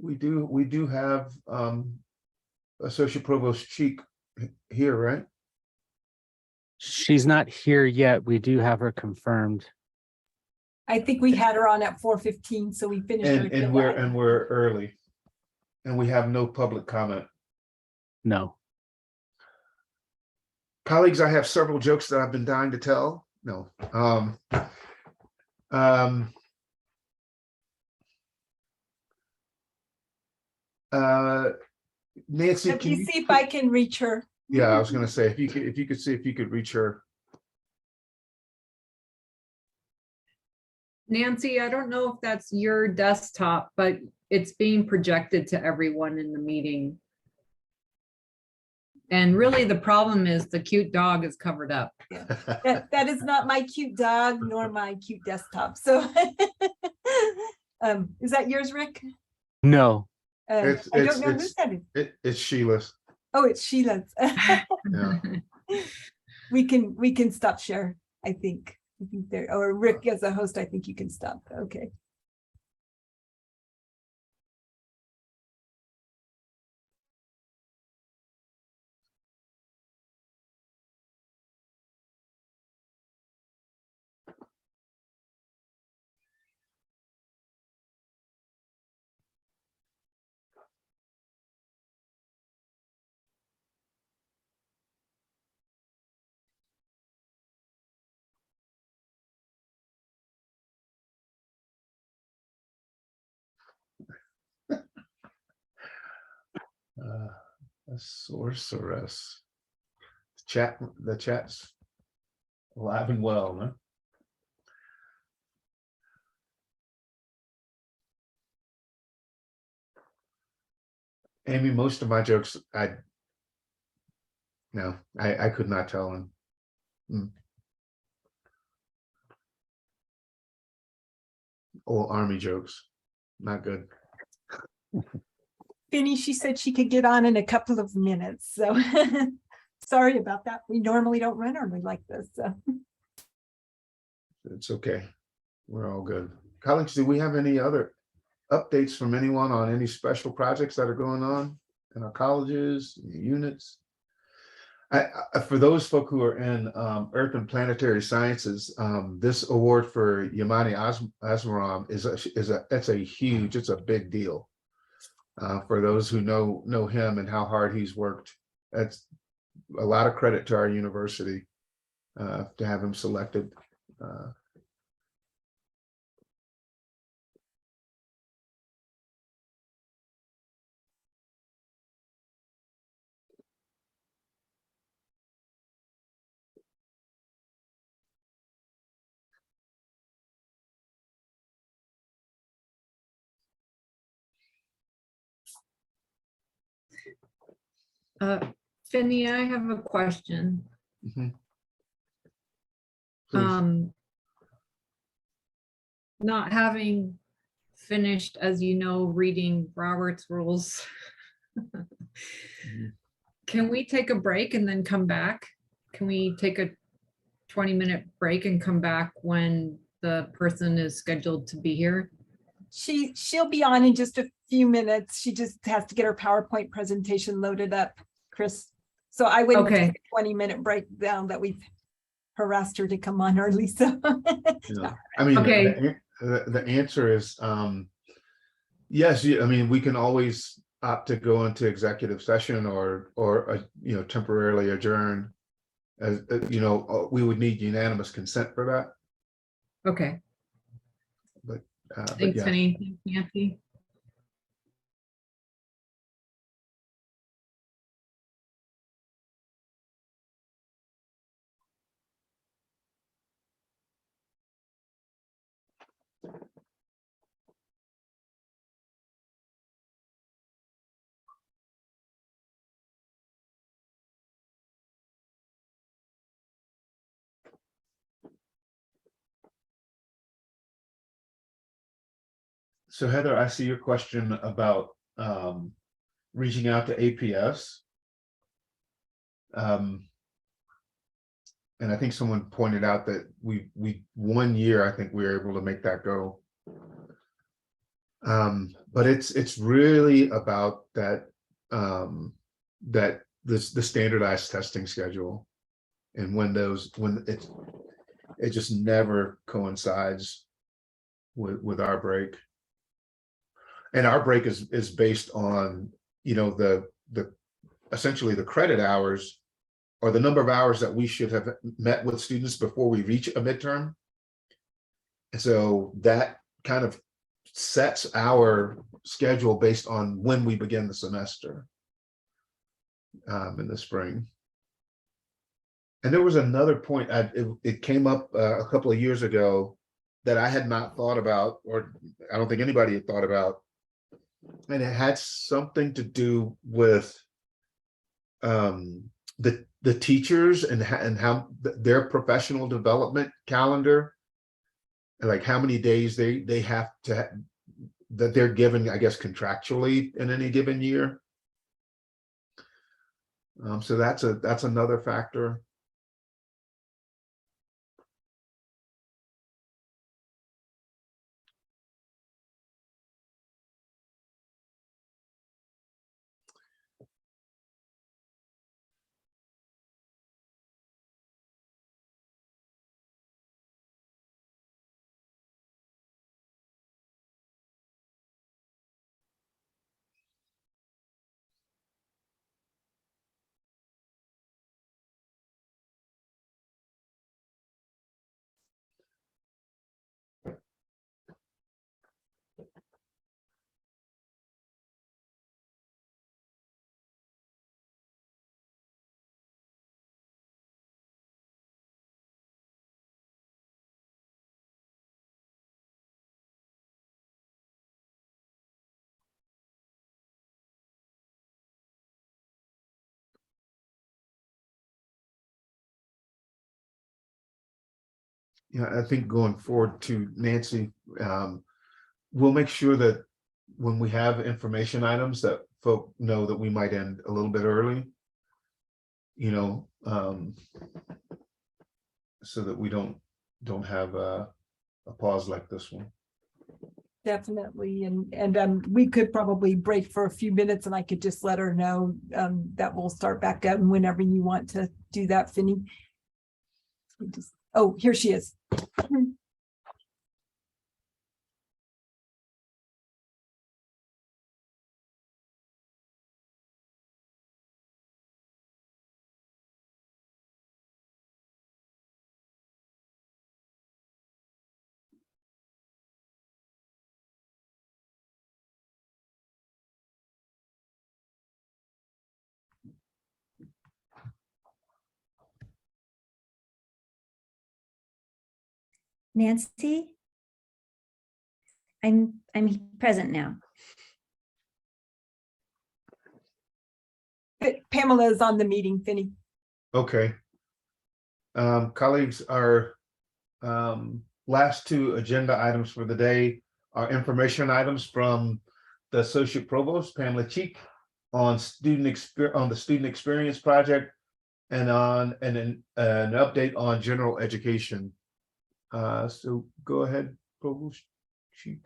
We do have Associate Provost Cheek here, right? She's not here yet. We do have her confirmed. I think we had her on at 4:15, so we finished. her And we're early. And we have no public comment. No. Colleagues, I have several jokes that I've been dying to tell. No. Nancy, Let can me you? see if I can reach her. Yeah, I was gonna say, if you could see if you could reach her. Nancy, I don't know if that's your desktop, but it's being projected to everyone in the meeting. And really the problem is the cute dog is covered up. That is not my cute dog nor my cute desktop. So is that yours, Rick? No. I don't know who said it. It's Sheila's. Oh, it's Sheila's. Yeah. We can stop share, I think. I think there, or Rick as a host, I think you can stop. Okay. A sorceress. The chat's alive and well, huh? Amy, most of my jokes, I could not tell them. Old army jokes, not good. Finny, she said she could get on in a couple of minutes, so sorry about that. We normally don't run early like this, so. It's okay. We're all good. Colleagues, do we have any other updates from anyone on any special projects that are going on in our colleges, units? For those folk who are in Earth and Planetary Sciences, this award for Yamani Asmaram it's a big deal. For those who know him and how hard he's worked, that's a lot of credit to our university to have him selected. Finny, I have a question. Mhm. Please. Not having finished, as you know, reading Robert's rules. Can we take a break and then come back? Can we take a 20-minute break and come back when the person is scheduled to be here? She'll be on in just a few minutes. She just has to get her PowerPoint presentation loaded up, Chris. So I wouldn't Okay. take a 20-minute breakdown that we've harassed her to come on early, so. Yeah. I mean, Okay. the answer is yes. I mean, we can always opt to go into executive session or temporarily adjourn. As we would need unanimous consent for that. Okay, But thanks, yeah. Finny. Thanks, Nancy. So Heather, I see your question about reaching out to APS. And I think someone pointed out that we 1 year, I think we were able to make that go. But it's really about that the standardized testing schedule, and when it just never coincides with our break. And our break is based on, you know, the essentially the credit hours, or the number of hours that we should have met with students before we reach a midterm. And so that kind of sets our schedule based on when we begin the semester in the spring. And there was another point, it came up a couple of years ago that I had not thought about, or I don't think anybody had thought about. And it had something to do with the teachers and how their professional development calendar, and like how many days they have to that they're given, I guess, contractually in any given year. So that's another factor. Yeah, I think going forward to Nancy, we'll make sure that when we have information items that folk know that we might end a little bit early, you know, so that we don't have a pause like this one. Definitely, and we could probably break for a few minutes, and I could just let her know that we'll start back up whenever you want to do that, Finney. Oh, here she is. Nancy? I'm present now. Pamela is on the meeting, Finney. Okay. Colleagues, our last two agenda items for the day are information items from the Associate Provost, Pamela Cheek, on the student experience project, and on an update on general education. So go ahead, Provost Cheek.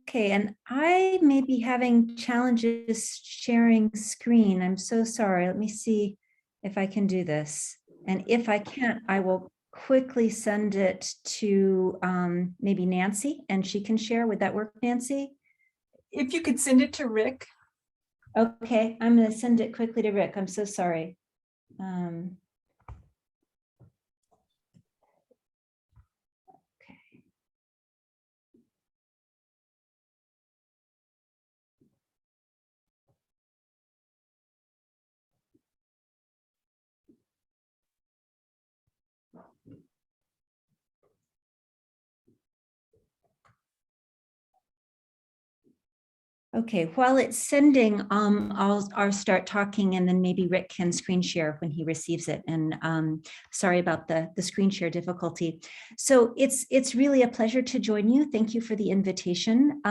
Okay, and I may be having challenges sharing screen. I'm so sorry. Let me see if I can do this. And if I can't, I will quickly send it to maybe Nancy, and she can share. Would that work, Nancy? If you could send it to Rick. Okay, I'm going to send it quickly to Rick. I'm so sorry. Okay, while it's sending, I'll start talking and then maybe Rick can screen share when he receives it. And sorry about the screen share difficulty. So it's really a pleasure to join you. Thank you for the invitation.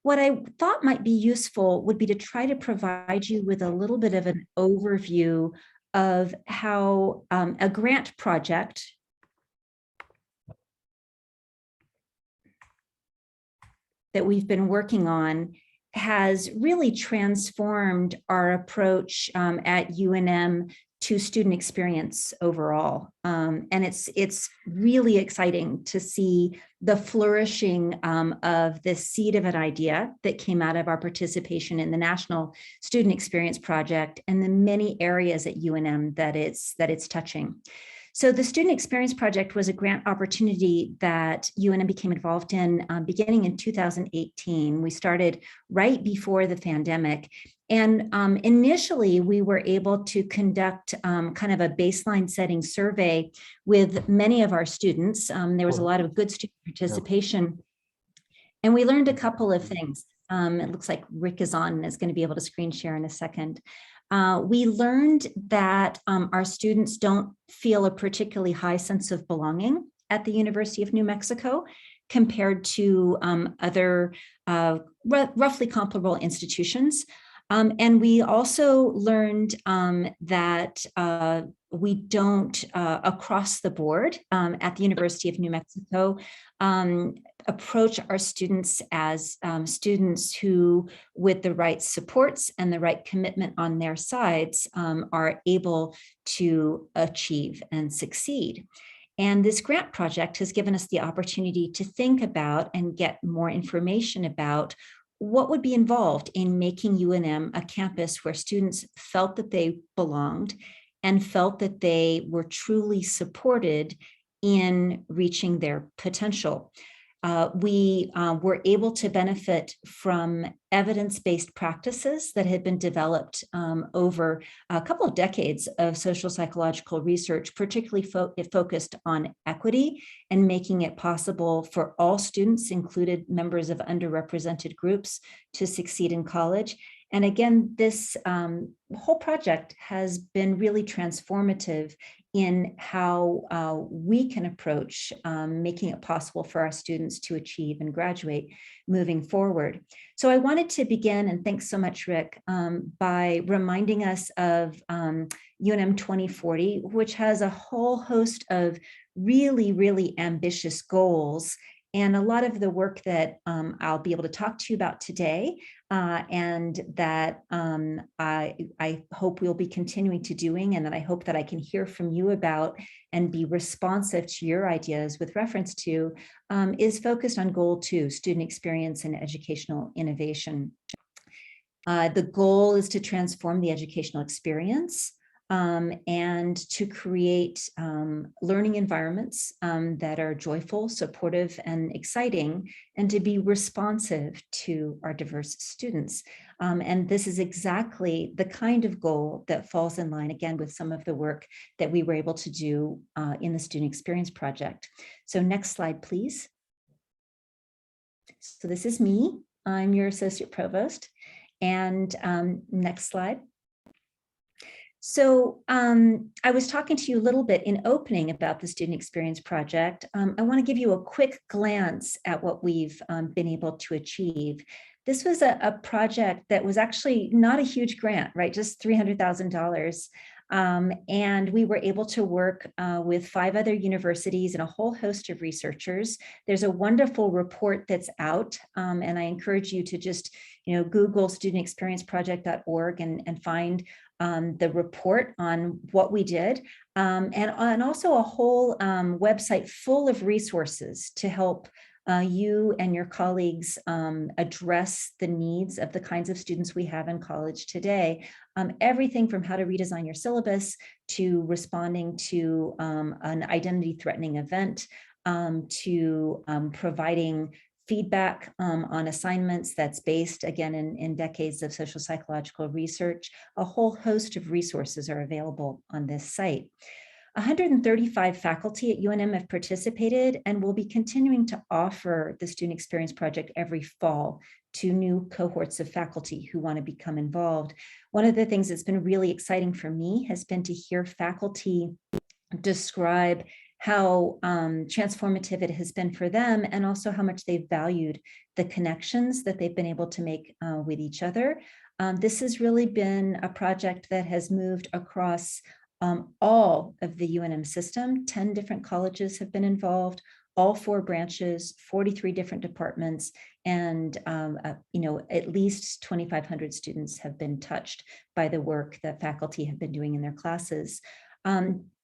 What I thought might be useful would be to try to provide you with a little bit of an overview of how a grant project that we've been working on has really transformed our approach at UNM to student experience overall. And it's really exciting to see the flourishing of the seed of an idea that came out of our participation in the National Student Experience Project and the many areas at UNM that it's touching. So the Student Experience Project was a grant opportunity that UNM became involved in beginning in 2018. We started right before the pandemic. And initially, we were able to conduct kind of a baseline setting survey with many of our students. There was a lot of good student participation. And we learned a couple of things. It looks like Rick is on and is going to be able to screen share in a second. We learned that our students don't feel a particularly high sense of belonging at the University of New Mexico compared to other roughly comparable institutions. And we also learned that we don't, across the board at the University of New Mexico, approach our students as students who, with the right supports and the right commitment on their sides, are able to achieve and succeed. And this grant project has given us the opportunity to think about and get more information about what would be involved in making UNM a campus where students felt that they belonged and felt that they were truly supported in reaching their potential. We were able to benefit from evidence-based practices that had been developed over a couple of decades of social psychological research, particularly focused on equity and making it possible for all students, included members of underrepresented groups, to succeed in college. And again, this whole project has been really transformative in how we can approach making it possible for our students to achieve and graduate moving forward. So I wanted to begin, and thanks so much, Rick, by reminding us of UNM 2040, which has a whole host of really, really ambitious goals. And a lot of the work that I'll be able to talk to you about today and that I hope we'll be continuing to doing, and that I hope that I can hear from you about and be responsive to your ideas with reference to is focused on goal 2, student experience and educational innovation. The goal is to transform the educational experience and to create learning environments that are joyful, supportive, and exciting, and to be responsive to our diverse students. And this is exactly the kind of goal that falls in line, again, with some of the work that we were able to do in the Student Experience Project. So next slide, please. So this is me. I'm your Associate Provost. And next slide. So I was talking to you a little bit in opening about the Student Experience Project. I want to give you a quick glance at what we've been able to achieve. This was a project that was actually not a huge grant, right? Just $300,000. And we were able to work with 5 other universities and a whole host of researchers. There's a wonderful report that's out, and I encourage you to just, Google studentexperienceproject.org and find the report on what we did, and also a whole website full of resources to help you and your colleagues address the needs of the kinds of students we have in college today. Everything from how to redesign your syllabus to responding to an identity-threatening event, to providing feedback on assignments that's based, again, in decades of social psychological research. A whole host of resources are available on this site. 135 faculty at UNM have participated, and will be continuing to offer the Student Experience Project every fall to new cohorts of faculty who want to become involved. One of the things that's been really exciting for me has been to hear faculty describe how transformative it has been for them, and also how much they've valued the connections that they've been able to make with each other. This has really been a project that has moved across all of the UNM system. 10 different colleges have been involved, all 4 branches, 43 different departments, and at least 2,500 students have been touched by the work that faculty have been doing in their classes.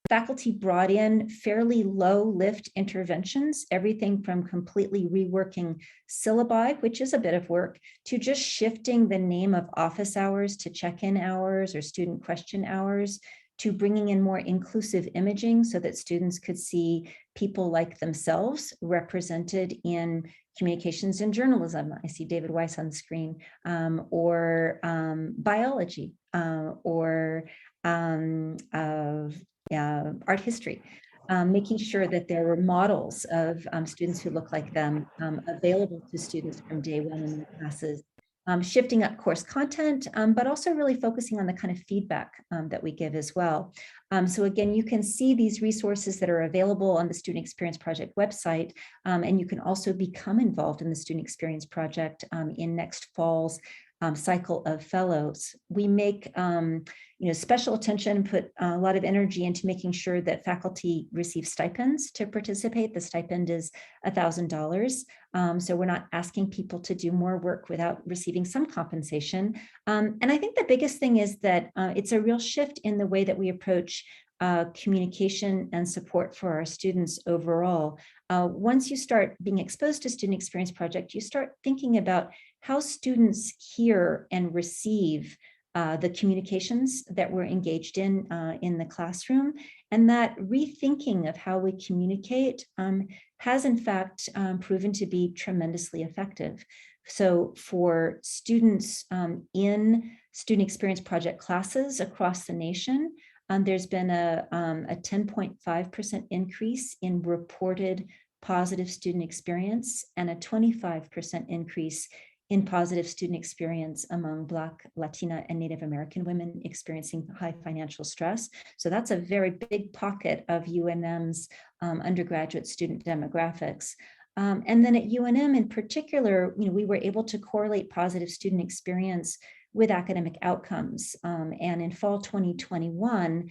Faculty brought in fairly low lift interventions, everything from completely reworking syllabi, which is a bit of work, to just shifting the name of office hours to check-in hours or student question hours, to bringing in more inclusive imaging so that students could see people like themselves represented in communications and journalism. I see David Weiss on the screen, or biology, or art history, making sure that there were models of students who look like them available to students from day one in the classes, shifting up course content, but also really focusing on the kind of feedback that we give as well. So again, you can see these resources that are available on the Student Experience Project website, and you can also become involved in the Student Experience Project in next fall's cycle of fellows. We make special attention and put a lot of energy into making sure that faculty receive stipends to participate. The stipend is $1,000. So we're not asking people to do more work without receiving some compensation. And I think the biggest thing is that it's a real shift in the way that we approach communication and support for our students overall. Once you start being exposed to Student Experience Project, you start thinking about how students hear and receive the communications that we're engaged in the classroom, and that rethinking of how we communicate has in fact proven to be tremendously effective. So for students in Student Experience Project classes across the nation, there's been a 10.5% increase in reported positive student experience, and a 25% increase in positive student experience among Black, Latina, and Native American women experiencing high financial stress. So that's a very big pocket of UNM's undergraduate student demographics. And then at UNM in particular, we were able to correlate positive student experience with academic outcomes. And in fall 2021,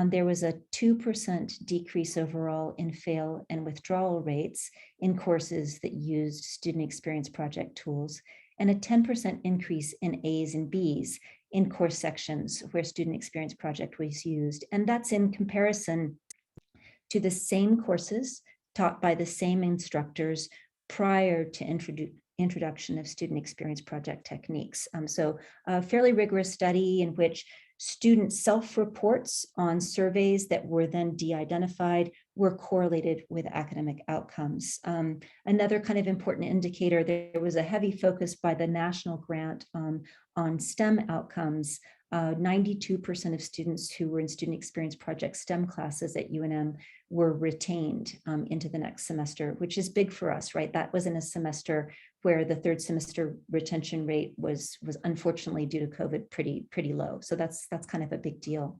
there was a 2% decrease overall in fail and withdrawal rates in courses that used Student Experience Project tools, and a 10% increase in A's and B's in course sections where Student Experience Project was used. And that's in comparison to the same courses taught by the same instructors prior to introduction of Student Experience Project techniques. So a fairly rigorous study in which student self-reports on surveys that were then de-identified were correlated with academic outcomes. Another kind of important indicator, there was a heavy focus by the national grant on STEM outcomes. 92% of students who were in Student Experience Project STEM classes at UNM were retained into the next semester, which is big for us, right? That was in a semester where the third semester retention rate was unfortunately, due to COVID, pretty low. So that's kind of a big deal.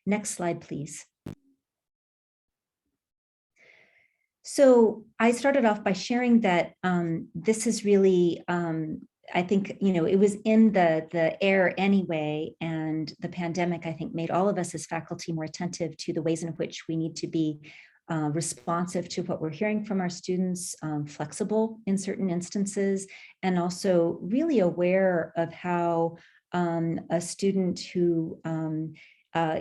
Next slide, please. So I started off by sharing that this is really, I think, it was in the air anyway, and the pandemic, I think, made all of us as faculty more attentive to the ways in which we need to be responsive to what we're hearing from our students, flexible in certain instances, and also really aware of how a student who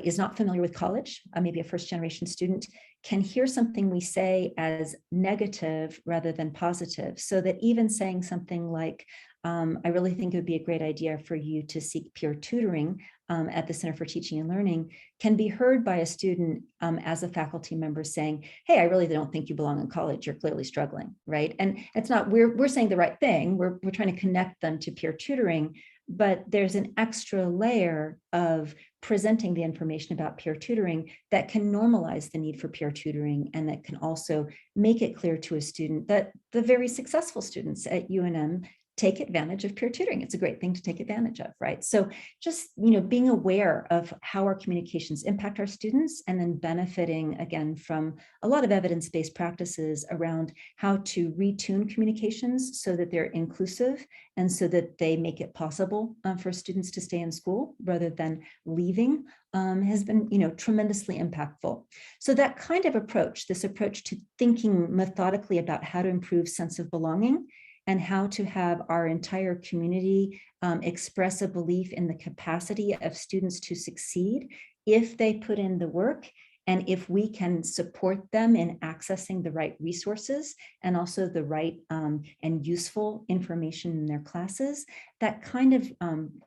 is not familiar with college, maybe a first-generation student, can hear something we say as negative rather than positive, so that even saying something like, I really think it would be a great idea for you to seek peer tutoring at the Center for Teaching and Learning, can be heard by a student as a faculty member saying, hey, I really don't think you belong in college. You're clearly struggling, right? And it's not, we're saying the right thing. We're trying to connect them to peer tutoring, but there's an extra layer of presenting the information about peer tutoring that can normalize the need for peer tutoring, and that can also make it clear to a student that the very successful students at UNM take advantage of peer tutoring. It's a great thing to take advantage of, right? So just, being aware of how our communications impact our students, and then benefiting again from a lot of evidence-based practices around how to retune communications so that they're inclusive and so that they make it possible for students to stay in school rather than leaving, has been, tremendously impactful. So that kind of approach, this approach to thinking methodically about how to improve sense of belonging, and how to have our entire community express a belief in the capacity of students to succeed if they put in the work, and if we can support them in accessing the right resources and also the right and useful information in their classes. That kind of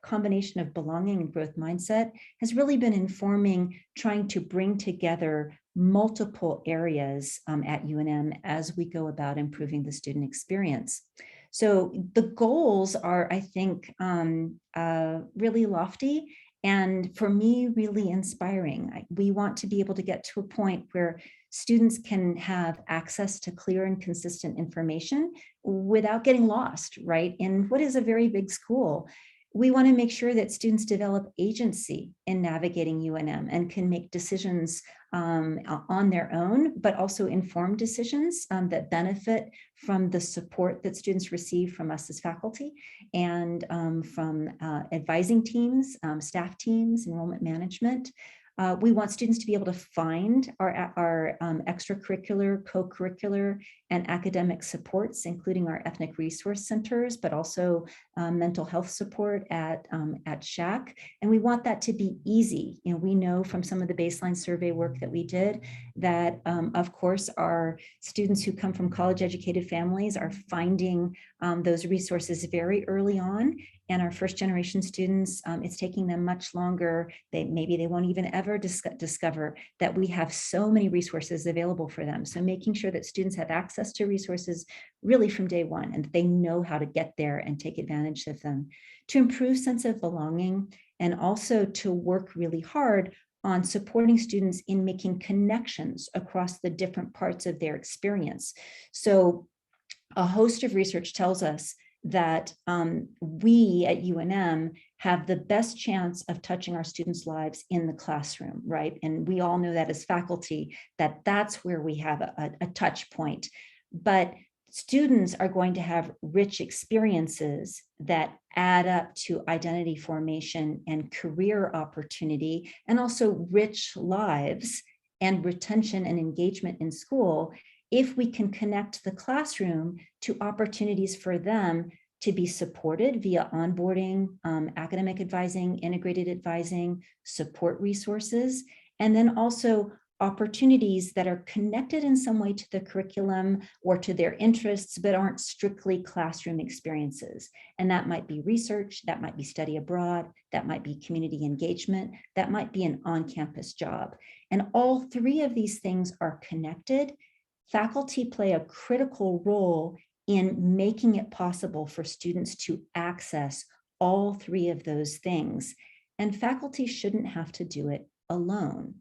combination of belonging and growth mindset has really been informing trying to bring together multiple areas at UNM as we go about improving the student experience. So the goals are, I think, really lofty, and for me, really inspiring. We want to be able to get to a point where students can have access to clear and consistent information without getting lost, right? In what is a very big school. We want to make sure that students develop agency in navigating UNM and can make decisions on their own, but also informed decisions that benefit from the support that students receive from us as faculty, and from advising teams, staff teams, enrollment management. We want students to be able to find our extracurricular, co-curricular, and academic supports, including our ethnic resource centers, but also mental health support at SHAC. And we want that to be easy. We know from some of the baseline survey work that we did that, of course, our students who come from college-educated families are finding those resources very early on. And our first generation students, it's taking them much longer. Maybe they won't even ever discover that we have so many resources available for them. So making sure that students have access to resources really from day one, and that they know how to get there and take advantage of them, to improve sense of belonging, and also to work really hard on supporting students in making connections across the different parts of their experience. So a host of research tells us that we at UNM have the best chance of touching our students' lives in the classroom, right? And we all know that as faculty, that's where we have a touch point. But students are going to have rich experiences that add up to identity formation and career opportunity, and also rich lives and retention and engagement in school, if we can connect the classroom to opportunities for them to be supported via onboarding, academic advising, integrated advising, support resources, and then also opportunities that are connected in some way to the curriculum or to their interests, but aren't strictly classroom experiences. And that might be research, that might be study abroad, that might be community engagement, that might be an on-campus job. And all three of these things are connected. Faculty play a critical role in making it possible for students to access all three of those things. And faculty shouldn't have to do it alone.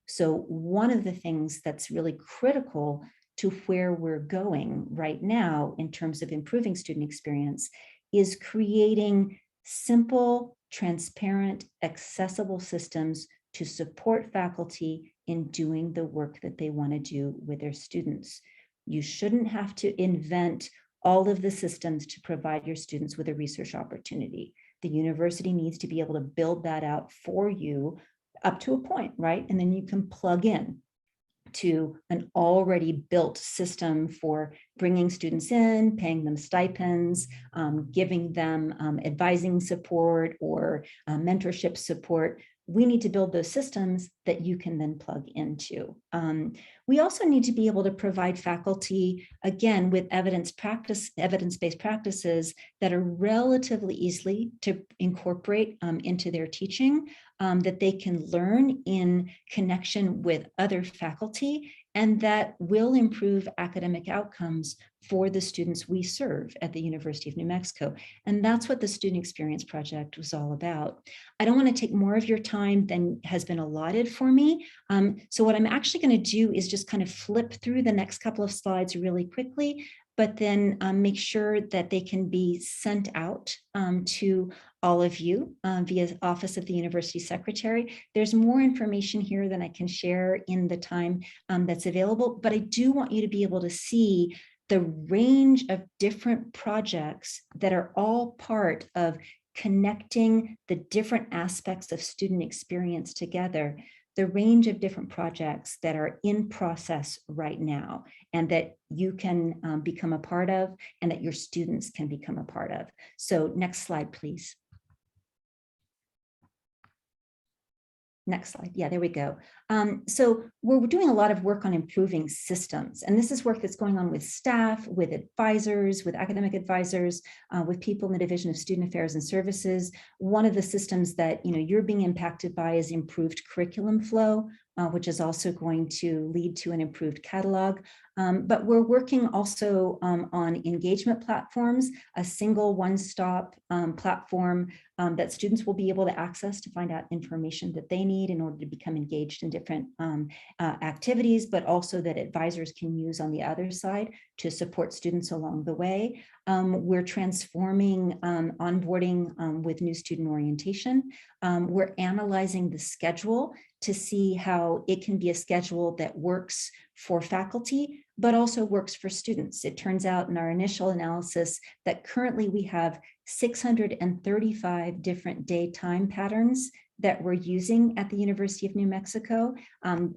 So one of the things that's really critical to where we're going right now in terms of improving student experience is creating simple, transparent, accessible systems to support faculty in doing the work that they want to do with their students. You shouldn't have to invent all of the systems to provide your students with a research opportunity. The university needs to be able to build that out for you up to a point, right? And then you can plug in to an already built system for bringing students in, paying them stipends, giving them advising support or mentorship support. We need to build those systems that you can then plug into. We also need to be able to provide faculty, again, with evidence-based practices that are relatively easily to incorporate into their teaching, that they can learn in connection with other faculty, and that will improve academic outcomes for the students we serve at the University of New Mexico. And that's what the Student Experience Project was all about. I don't want to take more of your time than has been allotted for me. So what I'm actually going to do is just kind of flip through the next couple of slides really quickly, but then make sure that they can be sent out to all of you via Office of the University Secretary. There's more information here than I can share in the time that's available, but I do want you to be able to see the range of different projects that are all part of connecting the different aspects of student experience together, the range of different projects that are in process right now and that you can become a part of and that your students can become a part of. So next slide, please. Next slide. Yeah, there we go. So we're doing a lot of work on improving systems. And this is work that's going on with staff, with advisors, with academic advisors, with people in the Division of Student Affairs and Services. One of the systems that you're being impacted by is improved curriculum flow, which is also going to lead to an improved catalog. But we're working also on engagement platforms, a single one-stop platform that students will be able to access to find out information that they need in order to become engaged in different activities, but also that advisors can use on the other side to support students along the way. We're transforming onboarding with new student orientation. We're analyzing the schedule to see how it can be a schedule that works for faculty, but also works for students. It turns out in our initial analysis that currently we have 635 different daytime patterns that we're using at the University of New Mexico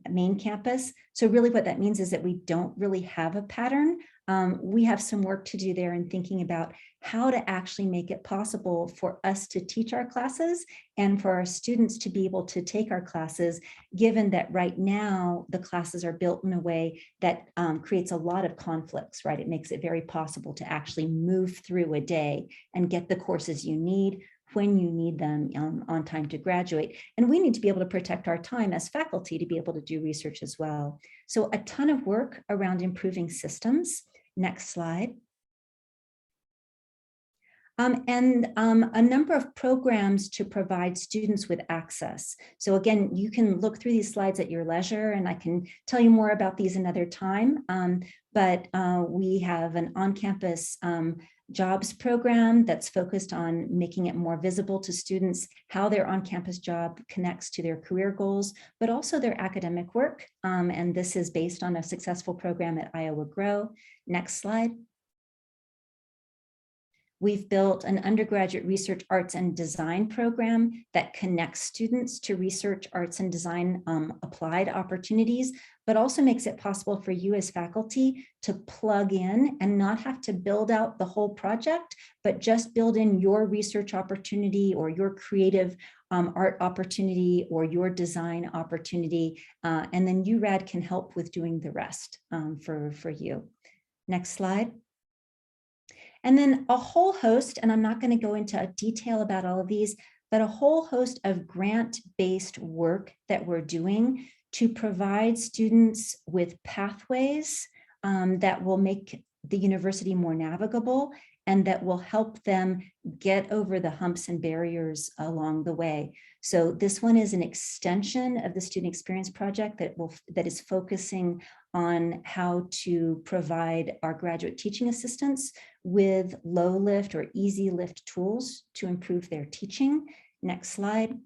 main campus. So really what that means is that we don't really have a pattern. We have some work to do there in thinking about how to actually make it possible for us to teach our classes and for our students to be able to take our classes, given that right now the classes are built in a way that creates a lot of conflicts, right? It makes it very possible to actually move through a day and get the courses you need when you need them on time to graduate. And we need to be able to protect our time as faculty to be able to do research as well. So a ton of work around improving systems. Next slide. And a number of programs to provide students with access. So again, you can look through these slides at your leisure, and I can tell you more about these another time. But we have an on-campus jobs program that's focused on making it more visible to students how their on-campus job connects to their career goals, but also their academic work. And this is based on a successful program at Iowa Grow. Next slide. We've built an undergraduate research arts and design program that connects students to research arts and design applied opportunities, but also makes it possible for you as faculty to plug in and not have to build out the whole project, but just build in your research opportunity or your creative art opportunity or your design opportunity. And then URAD can help with doing the rest for you. Next slide. And then a whole host, and I'm not going to go into detail about all of these, but a whole host of grant-based work that we're doing to provide students with pathways that will make the university more navigable and that will help them get over the humps and barriers along the way. So this one is an extension of the Student Experience Project that is focusing on how to provide our graduate teaching assistants with low lift or easy lift tools to improve their teaching. Next slide.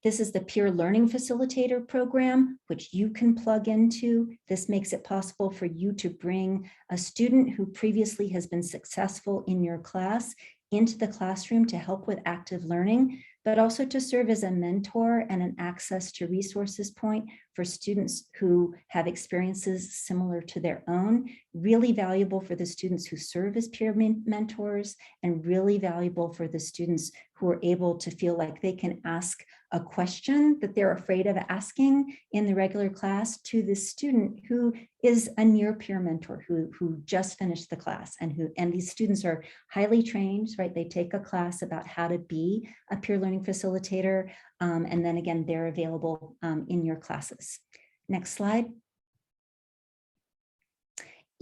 This is the Peer Learning Facilitator program, which you can plug into. This makes it possible for you to bring a student who previously has been successful in your class into the classroom to help with active learning, but also to serve as a mentor and an access to resources point for students who have experiences similar to their own. really valuable for the students who serve as peer mentors, and really valuable for the students who are able to feel like they can ask a question that they're afraid of asking in the regular class to the student who is a near peer mentor who just finished the class, and these students are highly trained, right? They take a class about how to be a peer learning facilitator. And then again, they're available in your classes. Next slide.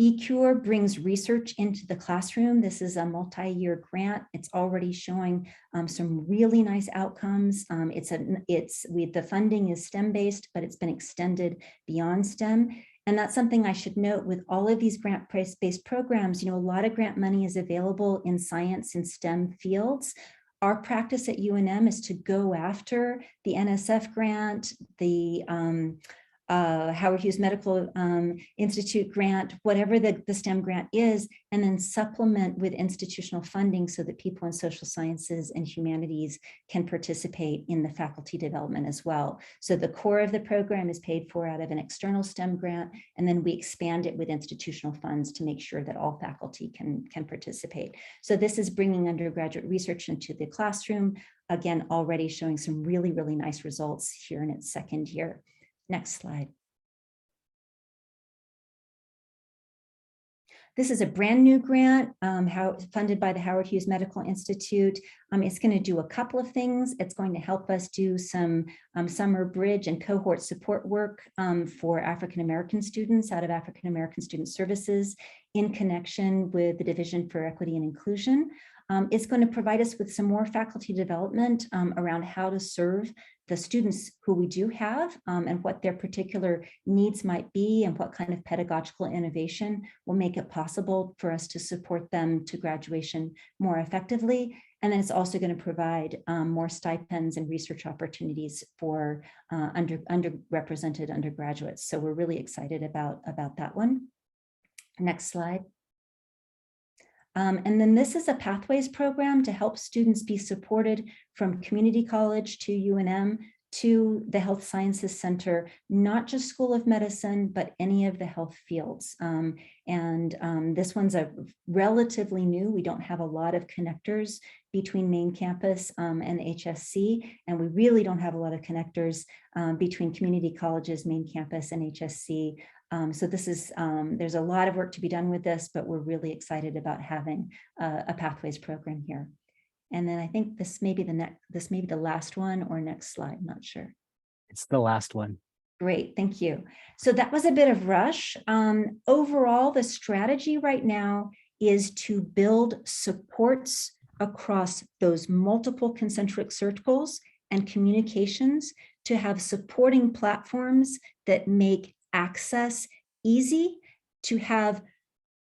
eCure brings research into the classroom. This is a multi-year grant. It's already showing some really nice outcomes. The funding is STEM-based, but it's been extended beyond STEM. And that's something I should note with all of these grant-based programs. A lot of grant money is available in science and STEM fields. Our practice at UNM is to go after the NSF grant, the Howard Hughes Medical Institute grant, whatever the STEM grant is, and then supplement with institutional funding so that people in social sciences and humanities can participate in the faculty development as well. So the core of the program is paid for out of an external STEM grant, and then we expand it with institutional funds to make sure that all faculty can participate. So this is bringing undergraduate research into the classroom, again, already showing some really, really nice results here in its second year. Next slide. This is a brand new grant funded by the Howard Hughes Medical Institute. It's going to do a couple of things. It's going to help us do some summer bridge and cohort support work for African-American students out of African-American Student Services in connection with the Division for Equity and Inclusion. It's going to provide us with some more faculty development around how to serve the students who we do have and what their particular needs might be and what kind of pedagogical innovation will make it possible for us to support them to graduation more effectively. And then it's also going to provide more stipends and research opportunities for underrepresented undergraduates. So we're really excited about that one. Next slide. And then this is a Pathways program to help students be supported from community college to UNM to the Health Sciences Center, not just School of Medicine, but any of the health fields. This one's a relatively new. We don't have a lot of connectors between main campus and HSC, and we really don't have a lot of connectors between community colleges, main campus, and HSC. So this is, there's a lot of work to be done with this, but we're really excited about having a Pathways program here. And then I think this may be the last one or next slide, I'm not sure. It's the last one. Great, thank you. So that was a bit of rush. Overall, the strategy right now is to build supports across those multiple concentric circles and communications to have supporting platforms that make access easy, to have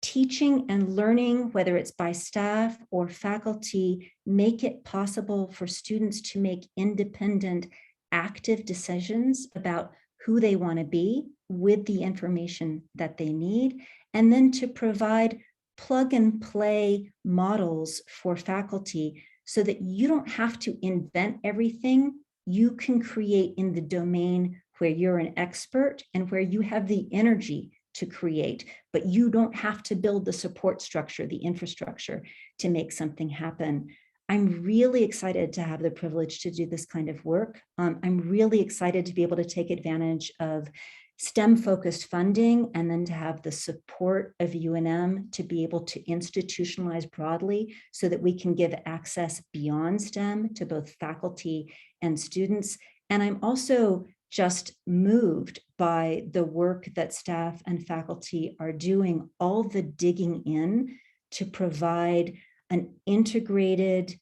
teaching and learning, whether it's by staff or faculty, make it possible for students to make independent, active decisions about who they want to be with the information that they need, and then to provide plug and play models for faculty so that you don't have to invent everything. You can create in the domain where you're an expert and where you have the energy to create, but you don't have to build the support structure, the infrastructure to make something happen. I'm really excited to have the privilege to do this kind of work. I'm really excited to be able to take advantage of STEM-focused funding and then to have the support of UNM to be able to institutionalize broadly so that we can give access beyond STEM to both faculty and students. And I'm also just moved by the work that staff and faculty are doing, all the digging in to provide an integrated,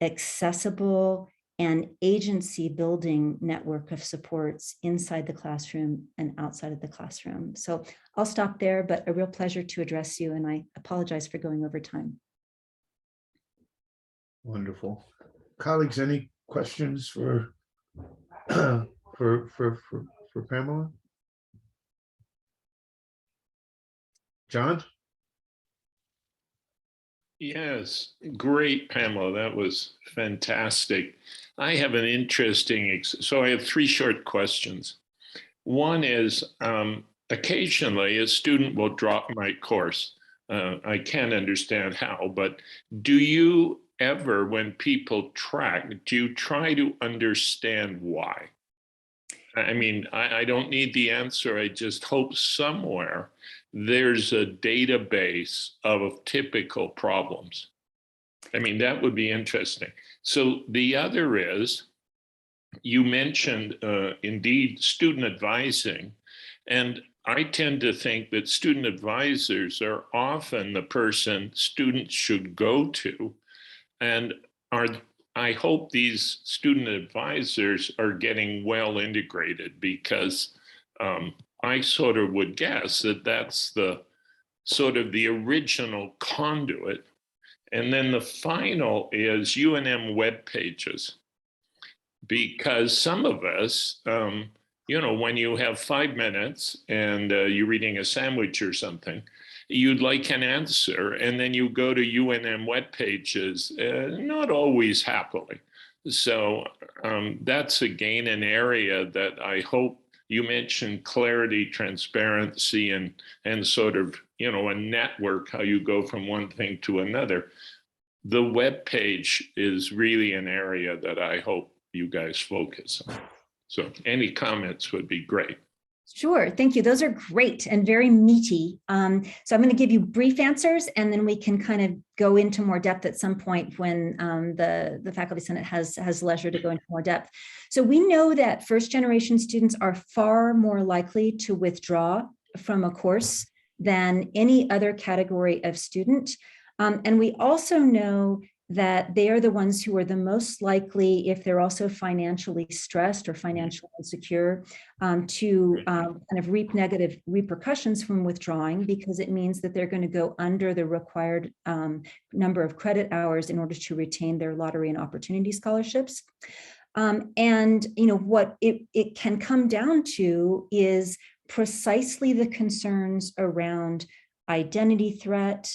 accessible, and agency building network of supports inside the classroom and outside of the classroom. So I'll stop there, but a real pleasure to address you, and I apologize for going over time. Wonderful. Colleagues, any questions for for Pamela? John? Yes, great, Pamela. That was fantastic. I have an interesting, so I have three short questions. One is, occasionally a student will drop my course. I can't understand how, but do you ever, when people track, do you try to understand why? I mean, I don't need the answer. I just hope somewhere there's a database of typical problems. I mean, that would be interesting. So the other is, you mentioned indeed student advising, and I tend to think that student advisors are often the person students should go to, and I hope these student advisors are getting well integrated, because I sort of would guess that that's the sort of the original conduit. And then the final is UNM web pages, because some of us, you know, when you have 5 minutes and you're reading a sandwich or something, you'd like an answer, and then you go to UNM web pages, not always happily. So that's again an area that I hope you mentioned clarity, transparency, and sort of, you know, a network, how you go from one thing to another. The web page is really an area that I hope you guys focus on. So any comments would be great. Sure, thank you. Those are great and very meaty. So I'm going to give you brief answers, and then we can kind of go into more depth at some point when the Faculty Senate has leisure to go into more depth. So we know that first generation students are far more likely to withdraw from a course than any other category of student. And we also know that they are the ones who are the most likely, if they're also financially stressed or financially insecure, to kind of reap negative repercussions from withdrawing, because it means that they're going to go under the required number of credit hours in order to retain their lottery and opportunity scholarships. And you know what it can come down to is precisely the concerns around identity threat,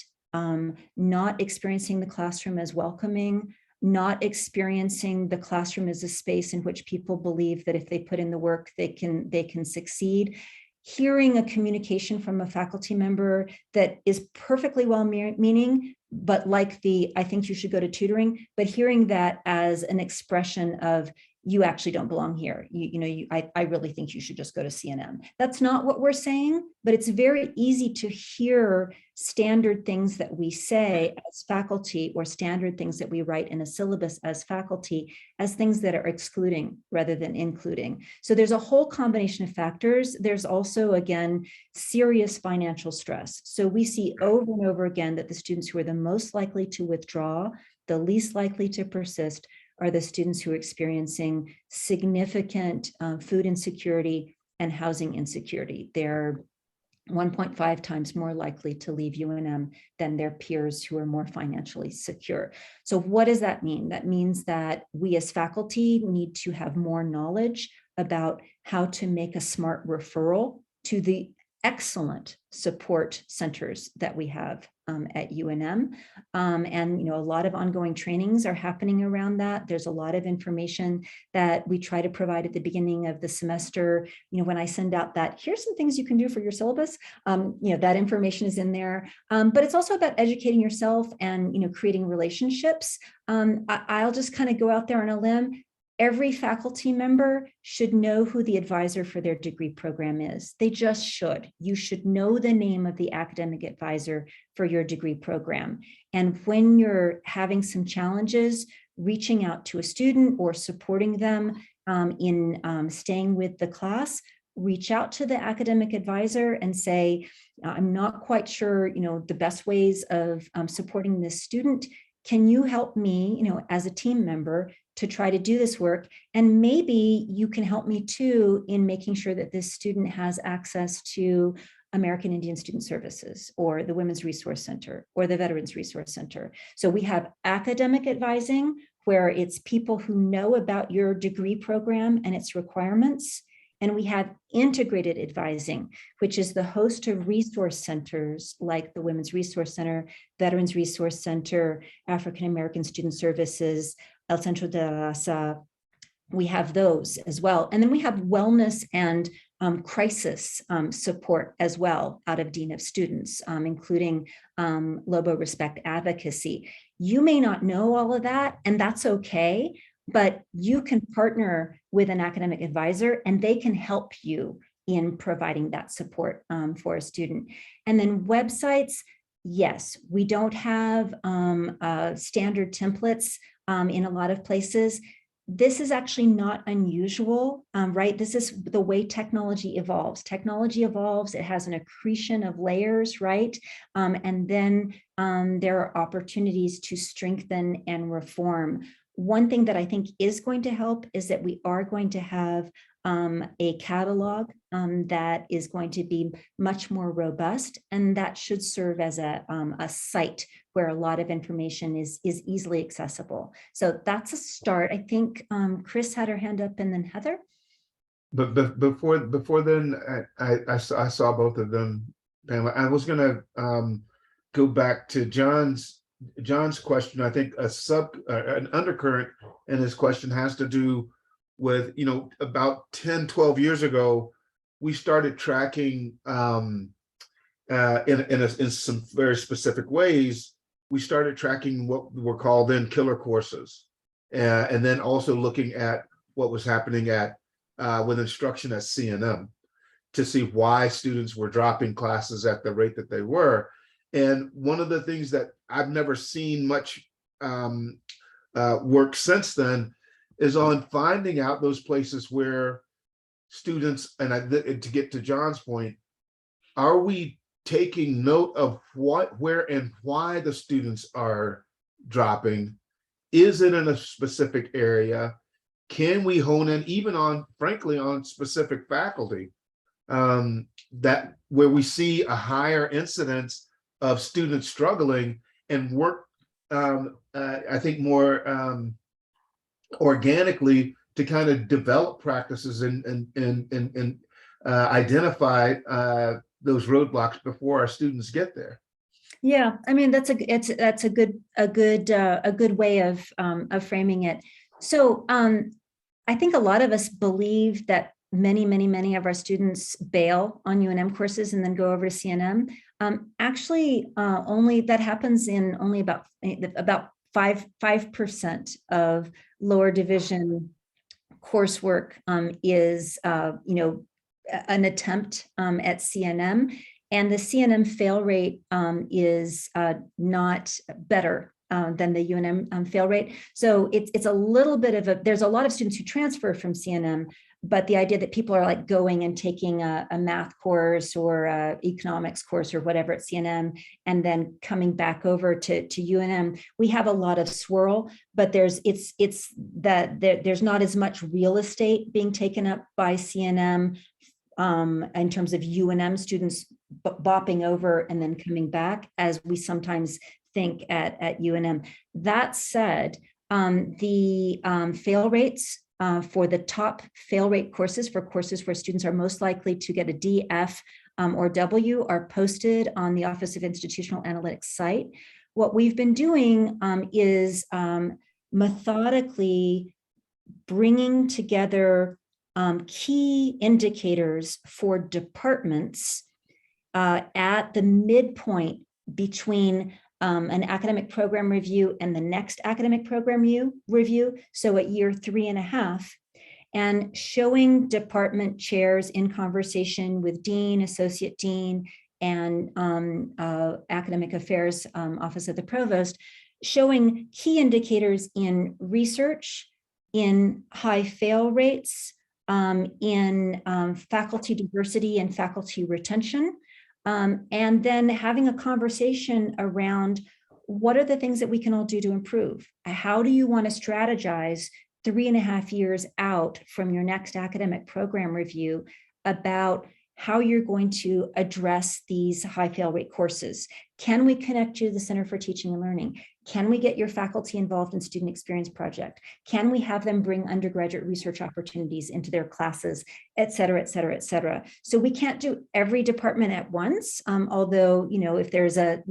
not experiencing the classroom as welcoming, not experiencing the classroom as a space in which people believe that if they put in the work, they can succeed. Hearing a communication from a faculty member that is perfectly well-meaning, but like I think you should go to tutoring, but hearing that as an expression of, you actually don't belong here. I really think you should just go to CNM. That's not what we're saying, but it's very easy to hear standard things that we say as faculty, or standard things that we write in a syllabus as faculty, as things that are excluding rather than including. So there's a whole combination of factors. There's also, again, serious financial stress. So we see over and over again that the students who are the most likely to withdraw, the least likely to persist, are the students who are experiencing significant food insecurity and housing insecurity. They're 1.5 times more likely to leave UNM than their peers who are more financially secure. So what does that mean? That means that we as faculty need to have more knowledge about how to make a smart referral to the excellent support centers that we have at UNM. And a lot of ongoing trainings are happening around that. There's a lot of information that we try to provide at the beginning of the semester. When I send out that, here's some things you can do for your syllabus, that information is in there. But it's also about educating yourself and creating relationships. I'll just kind of go out there on a limb. Every faculty member should know who the advisor for their degree program is. They just should. You should know the name of the academic advisor for your degree program. And when you're having some challenges, reaching out to a student or supporting them in staying with the class, reach out to the academic advisor and say, I'm not quite sure, the best ways of supporting this student. Can you help me, as a team member, to try to do this work? And maybe you can help me too in making sure that this student has access to American Indian Student Services or the Women's Resource Center or the Veterans Resource Center. So we have academic advising, where it's people who know about your degree program and its requirements. And we have integrated advising, which is the host of resource centers like the Women's Resource Center, Veterans Resource Center, African American Student Services, El Centro de la Raza. We have those as well. And then we have wellness and crisis support as well out of Dean of Students, including Lobo Respect Advocacy. You may not know all of that, and that's okay, but you can partner with an academic advisor and they can help you in providing that support for a student. And then websites, yes, we don't have standard templates in a lot of places. This is actually not unusual, right? This is the way technology evolves. Technology evolves, it has an accretion of layers, right? And then there are opportunities to strengthen and reform. One thing that I think is going to help is that we are going to have a catalog that is going to be much more robust, and that should serve as a site where a lot of information is easily accessible. So that's a start. I think Chris had her hand up, and then Heather. But before then, I saw both of them, Pamela. I was gonna go back to John's question. I think an undercurrent in his question has to do with, you know, about 10, 12 years ago, we started tracking in some very specific ways. We started tracking what were called then killer courses, and then also looking at what was happening at with instruction at CNM to see why students were dropping classes at the rate that they were. And one of the things that I've never seen much work since then is on finding out those places where students, and to get to John's point, are we taking note of what, where, and why the students are dropping? Is it in a specific area? Can we hone in even on, frankly, on specific faculty that where we see a higher incidence of students struggling, and work, I think, more organically to kind of develop practices and identify those roadblocks before our students get there? Yeah, I mean, that's a good way of framing it. So I think a lot of us believe that many of our students bail on UNM courses and then go over to CNM. Actually, only that happens in only about 5% of lower division coursework is an attempt at CNM, and the CNM fail rate is not better than the UNM fail rate. So it's a little bit of there's a lot of students who transfer from CNM, but the idea that people are like going and taking a math course or a economics course or whatever at CNM and then coming back over to UNM, we have a lot of swirl, but there's not as much real estate being taken up by CNM in terms of UNM students bopping over and then coming back as we sometimes think at UNM. That said, the fail rates for the top fail rate courses, for courses where students are most likely to get a D, F, or W, are posted on the Office of Institutional Analytics site. What we've been doing is methodically bringing together key indicators for departments at the midpoint between an academic program review and the next academic program review, so at year 3.5, and showing department chairs in conversation with dean, associate dean, and academic affairs office of the provost, showing key indicators in research, in high fail rates, in faculty diversity and faculty retention, and then having a conversation around what are the things that we can all do to improve? How do you want to strategize 3.5 years out from your next academic program review about how you're going to address these high fail rate courses? Can we connect you to the Center for Teaching and Learning? Can we get your faculty involved in Student Experience Project? Can we have them bring undergraduate research opportunities into their classes, et cetera, et cetera, et cetera? So we can't do every department at once, although, if there's a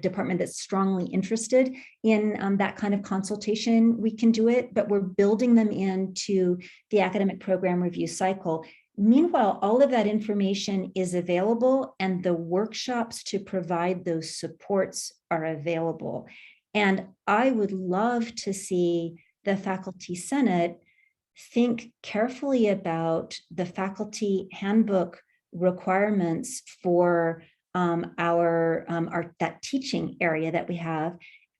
department that's strongly interested in that kind of consultation, we can do it, but we're building them into the academic program review cycle. Meanwhile, all of that information is available and the workshops to provide those supports are available. And I would love to see the Faculty Senate think carefully about the faculty handbook requirements for that teaching area that we have.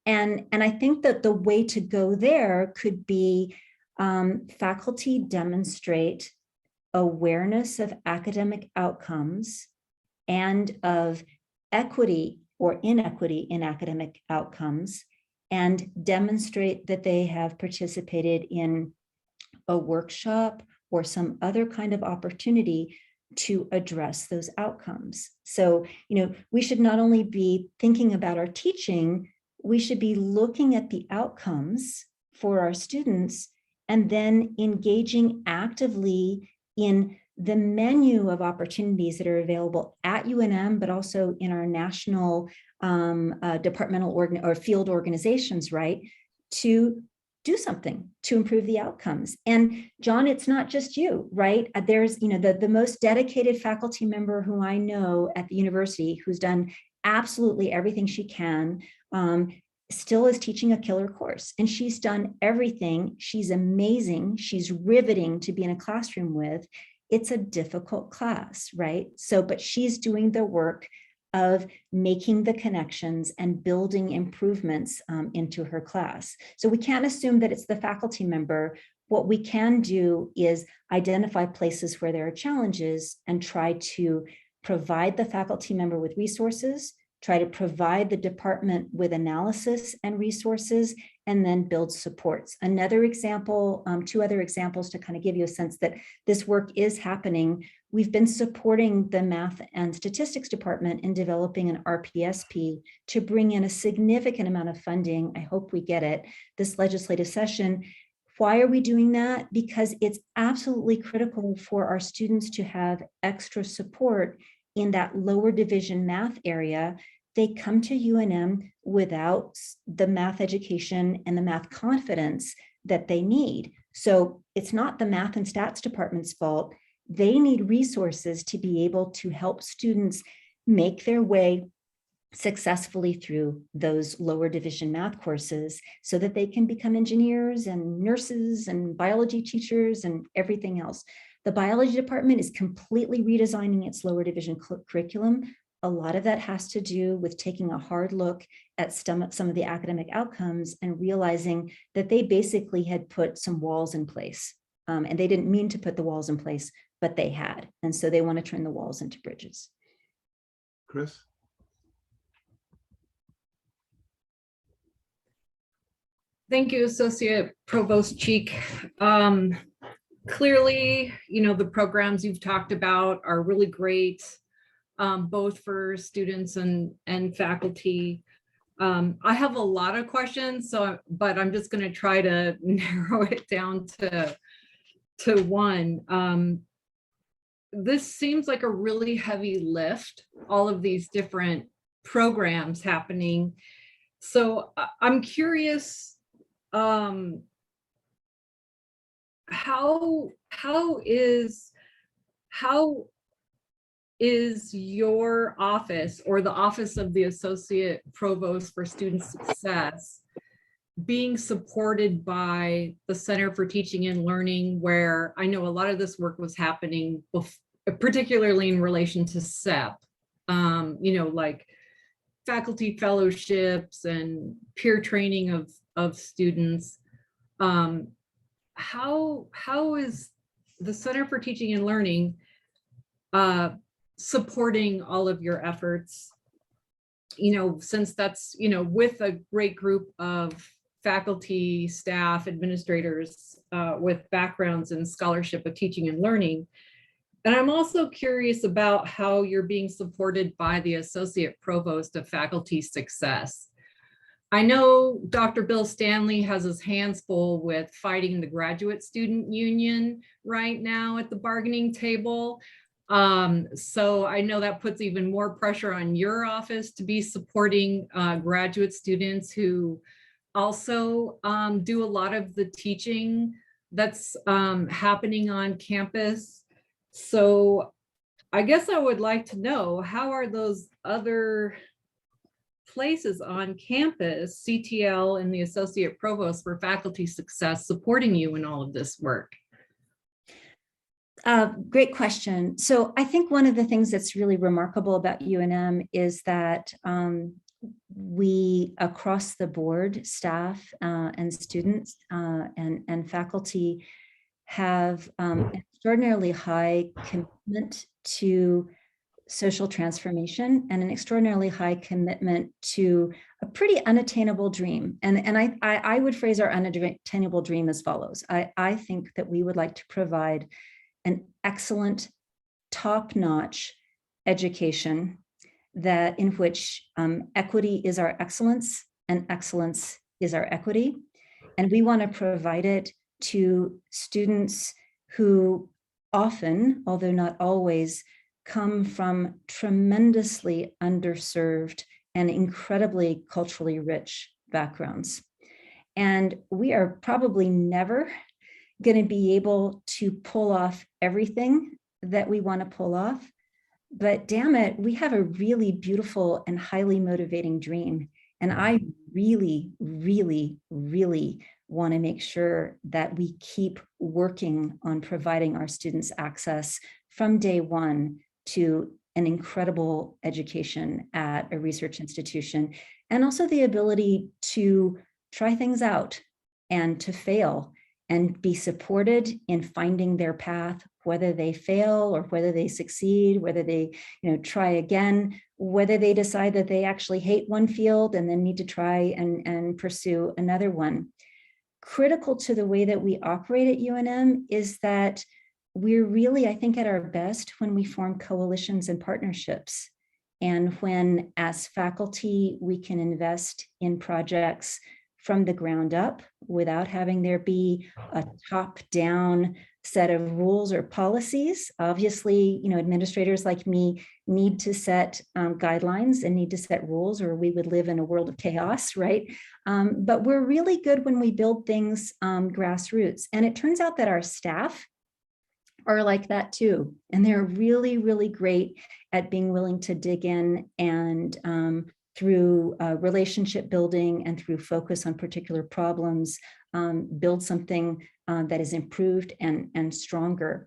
And I think that the way to go there could be faculty demonstrate awareness of academic outcomes and of equity or inequity in academic outcomes, and demonstrate that they have participated in a workshop or some other kind of opportunity to address those outcomes. So, we should not only be thinking about our teaching, we should be looking at the outcomes for our students and then engaging actively in the menu of opportunities that are available at UNM, but also in our national departmental or field organizations, right, to do something to improve the outcomes. And John, it's not just you, right? There's, the most dedicated faculty member who I know at the university who's done absolutely everything she can, still is teaching a killer course. And she's done everything. She's amazing. She's riveting to be in a classroom with. It's a difficult class, right? So, but she's doing the work of making the connections and building improvements into her class. So we can't assume that it's the faculty member. What we can do is identify places where there are challenges and try to provide the faculty member with resources, try to provide the department with analysis and resources, and then build supports. Another example, two other examples to kind of give you a sense that this work is happening. We've been supporting the math and statistics department in developing an RPSP to bring in a significant amount of funding. I hope we get it this legislative session. Why are we doing that? Because it's absolutely critical for our students to have extra support in that lower division math area. They come to UNM without the math education and the math confidence that they need. So it's not the math and stats department's fault. They need resources to be able to help students make their way successfully through those lower division math courses so that they can become engineers and nurses and biology teachers and everything else. The biology department is completely redesigning its lower division curriculum. A lot of that has to do with taking a hard look at some of the academic outcomes and realizing that they basically had put some walls in place. And they didn't mean to put the walls in place, but they had. And so they want to turn the walls into bridges. Chris? Thank you, Associate Provost Cheek. Clearly, the programs you've talked about are really great, both for students and faculty. I have a lot of questions, but I'm just going to try to narrow it down to one. This seems like a really heavy lift, all of these different programs happening. So I'm curious, how is your office or the Office of the Associate Provost for Student Success being supported by the Center for Teaching and Learning, where I know a lot of this work was happening, particularly in relation to CEP, like faculty fellowships and peer training of students. How is the Center for Teaching and Learning supporting all of your efforts, since that's, with a great group of faculty, staff, administrators with backgrounds in scholarship of teaching and learning. And I'm also curious about how you're being supported by the Associate Provost of Faculty Success. I know Dr. Bill Stanley has his hands full with fighting the graduate student union right now at the bargaining table. So I know that puts even more pressure on your office to be supporting graduate students who also do a lot of the teaching that's happening on campus. So I guess I would like to know, how are those other places on campus, CTL and the Associate Provost for Faculty Success, supporting you in all of this work? Great question. So I think one of the things that's really remarkable about UNM is that we, across the board, staff and students and faculty, have extraordinarily high commitment to social transformation and an extraordinarily high commitment to a pretty unattainable dream. And I would phrase our unattainable dream as follows. I think that we would like to provide an excellent, top-notch education that in which equity is our excellence and excellence is our equity. And we want to provide it to students who often, although not always, come from tremendously underserved and incredibly culturally rich backgrounds. And we are probably never going to be able to pull off everything that we want to pull off. But damn it, we have a really beautiful and highly motivating dream. And I really, really, really want to make sure that we keep working on providing our students access from day one to an incredible education at a research institution, and also the ability to try things out and to fail and be supported in finding their path, whether they fail or whether they succeed, whether they try again, whether they decide that they actually hate one field and then need to try and pursue another one. Critical to the way that we operate at UNM is that we're really, I think, at our best when we form coalitions and partnerships. And when, as faculty, we can invest in projects from the ground up without having there be a top-down set of rules or policies. Obviously, administrators like me need to set guidelines and need to set rules, or we would live in a world of chaos, right? But we're really good when we build things grassroots. And it turns out that our staff are like that too. And they're really, really great at being willing to dig in and through relationship building and through focus on particular problems, build something that is improved and stronger.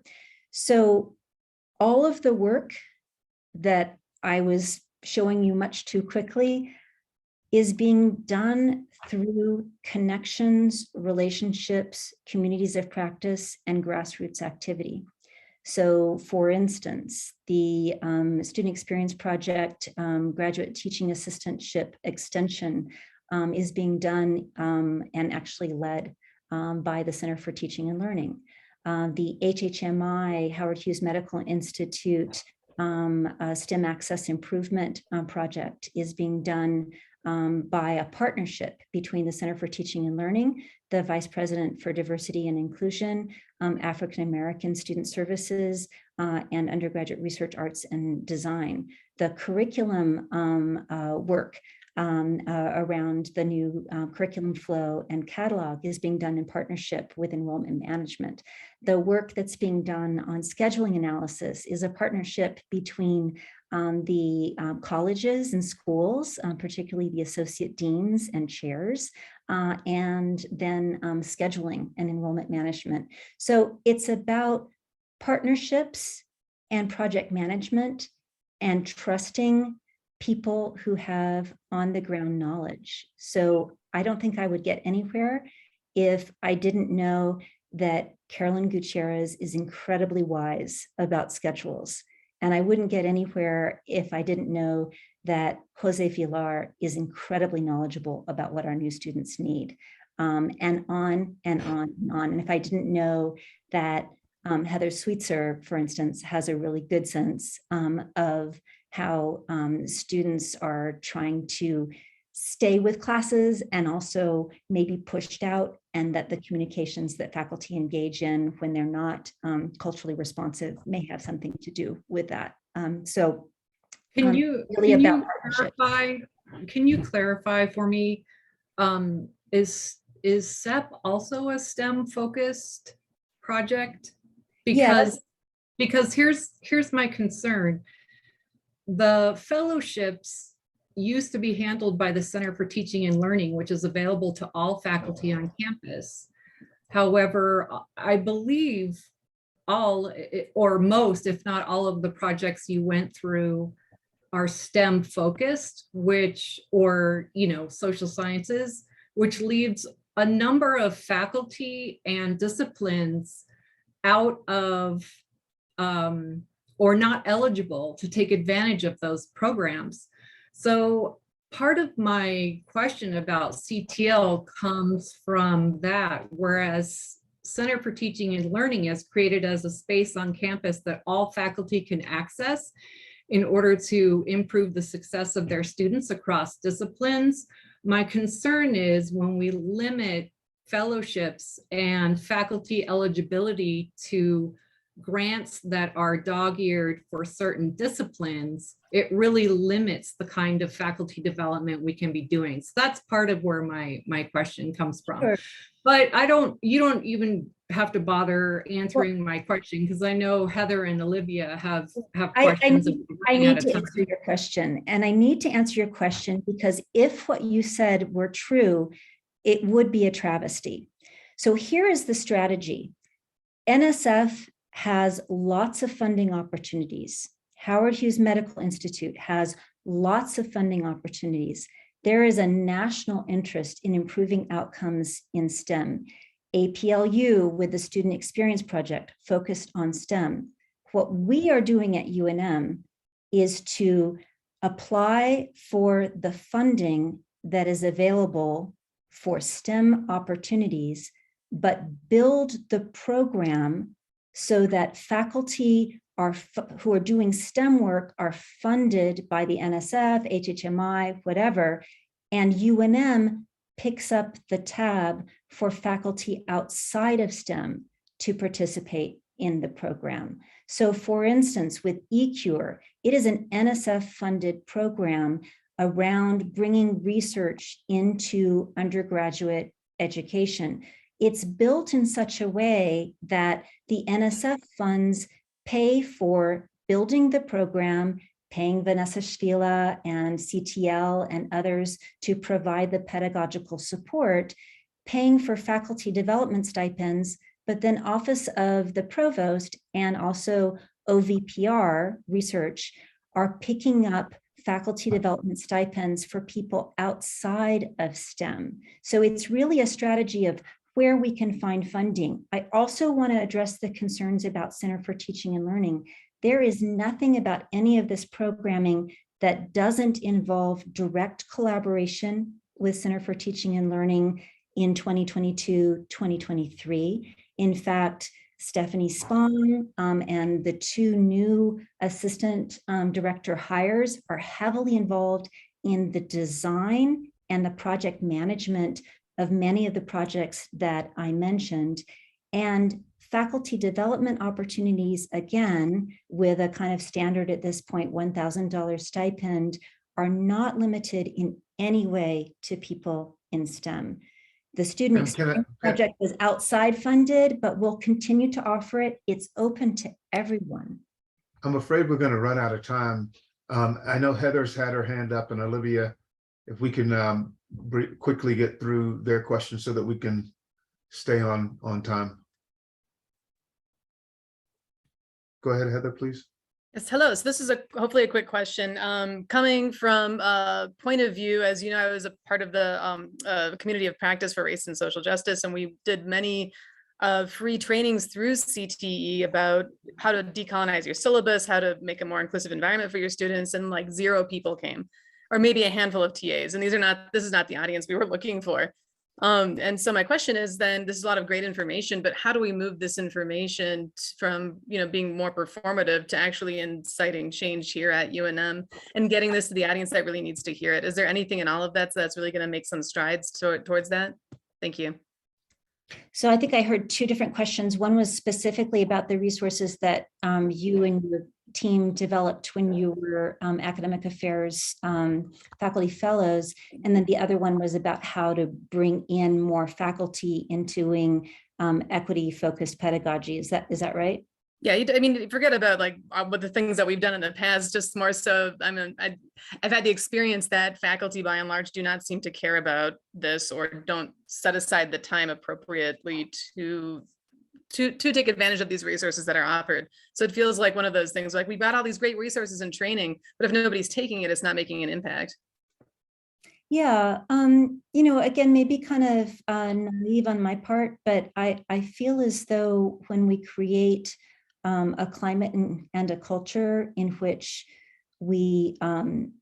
So all of the work that I was showing you much too quickly is being done through connections, relationships, communities of practice, and grassroots activity. So for instance, the Student Experience Project Graduate Teaching Assistantship Extension is being done and actually led by the Center for Teaching and Learning. The HHMI, Howard Hughes Medical Institute STEM Access Improvement Project is being done by a partnership between the Center for Teaching and Learning, the Vice President for Diversity and Inclusion, African American Student Services, and Undergraduate Research Arts and Design. The curriculum work around the new curriculum flow and catalog is being done in partnership with Enrollment Management. The work that's being done on scheduling analysis is a partnership between the colleges and schools, particularly the associate deans and chairs, and then scheduling and enrollment management. So it's about partnerships and project management and trusting people who have on the ground knowledge. So I don't think I would get anywhere if I didn't know that Carolyn Gutierrez is incredibly wise about schedules. And I wouldn't get anywhere if I didn't know that Jose Villar is incredibly knowledgeable about what our new students need, and on and on and on. And if I didn't know that Heather Sweetser, for instance, has a really good sense of how students are trying to stay with classes and also maybe pushed out, and that the communications that faculty engage in when they're not culturally responsive may have something to do with that. So Can you clarify for me, is SEP also a STEM focused project? Because because here's my concern. The fellowships used to be handled by the Center for Teaching and Learning, which is available to all faculty on campus. However, I believe all or most, if not all of the projects you went through are STEM focused, or social sciences, which leaves a number of faculty and disciplines out of or not eligible to take advantage of those programs. So part of my question about CTL comes from that, whereas Center for Teaching and Learning is created as a space on campus that all faculty can access in order to improve the success of their students across disciplines. My concern is when we limit fellowships and faculty eligibility to grants that are dog-eared for certain disciplines, it really limits the kind of faculty development we can be doing. So that's part of where my question comes from. Sure. But you don't even have to bother answering my question, because I know Heather and Olivia have questions. I need to answer your question, and I need to answer your question because if what you said were true, it would be a travesty. So here is the strategy. NSF has lots of funding opportunities. Howard Hughes Medical Institute has lots of funding opportunities. There is a national interest in improving outcomes in STEM. APLU with the Student Experience Project focused on STEM. What we are doing at UNM is to apply for the funding that is available for STEM opportunities, but build the program so that faculty who are doing STEM work are funded by the NSF, HHMI, whatever, and UNM picks up the tab for faculty outside of STEM to participate in the program. So for instance, with eCure, it is an NSF-funded program around bringing research into undergraduate education. It's built in such a way that the NSF funds pay for building the program, paying Vanessa Stila and CTL and others to provide the pedagogical support, paying for faculty development stipends, but then Office of the Provost and also OVPR research are picking up faculty development stipends for people outside of STEM. So it's really a strategy of where we can find funding. I also want to address the concerns about Center for Teaching and Learning. There is nothing about any of this programming that doesn't involve direct collaboration with Center for Teaching and Learning in 2022, 2023. In fact, Stephanie Spong and the two new assistant director hires are heavily involved in the design and the project management of many of the projects that I mentioned. And faculty development opportunities, again, with a kind of standard at this point, $1,000 stipend, are not limited in any way to people in STEM. The Student Experience Project was outside funded, but we'll continue to offer it. It's open to everyone. I'm afraid we're going to run out of time. I know Heather's had her hand up, and Olivia, if we can quickly get through their questions so that we can stay on time. Go ahead, Heather, please. Yes, hello. So this is hopefully a quick question. Coming from a point of view, as you know, I was a part of the community of practice for race and social justice, and we did many free trainings through CTE about how to decolonize your syllabus, how to make a more inclusive environment for your students, and like 0 people came, or maybe a handful of TAs. And this is not the audience we were looking for. And so my question is then, this is a lot of great information, but how do we move this information from, being more performative to actually inciting change here at UNM and getting this to the audience that really needs to hear it? Is there anything in all of that that's really going to make some strides towards that? Thank you. So I think I heard 2 different questions. One was specifically about the resources that you and your team developed when you were academic affairs faculty fellows. And then the other one was about how to bring in more faculty into doing equity focused pedagogy. Is that right? Yeah, I mean, forget about like what the things that we've done in the past, just more so, I mean, I've had the experience that faculty by and large do not seem to care about this or don't set aside the time appropriately to take advantage of these resources that are offered. So it feels like one of those things, like we've got all these great resources and training, but if nobody's taking it, it's not making an impact. Yeah, again, maybe kind of naive on my part, but I feel as though when we create a climate and a culture in which we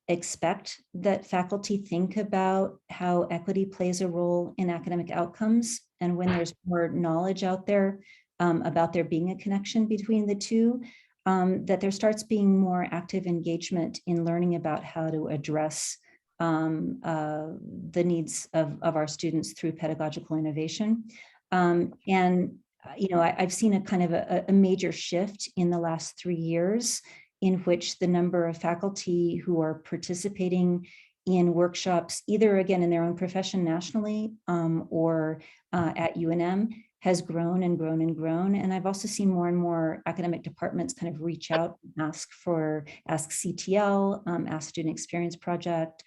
expect that faculty think about how equity plays a role in academic outcomes, and when there's more knowledge out there about there being a connection between the two, that there starts being more active engagement in learning about how to address the needs of our students through pedagogical innovation. I've seen a kind of a major shift in the last 3 years in which the number of faculty who are participating in workshops, either again in their own profession nationally or at UNM, has grown and grown and grown. And I've also seen more and more academic departments kind of reach out, ask CTL, Ask Student Experience Project,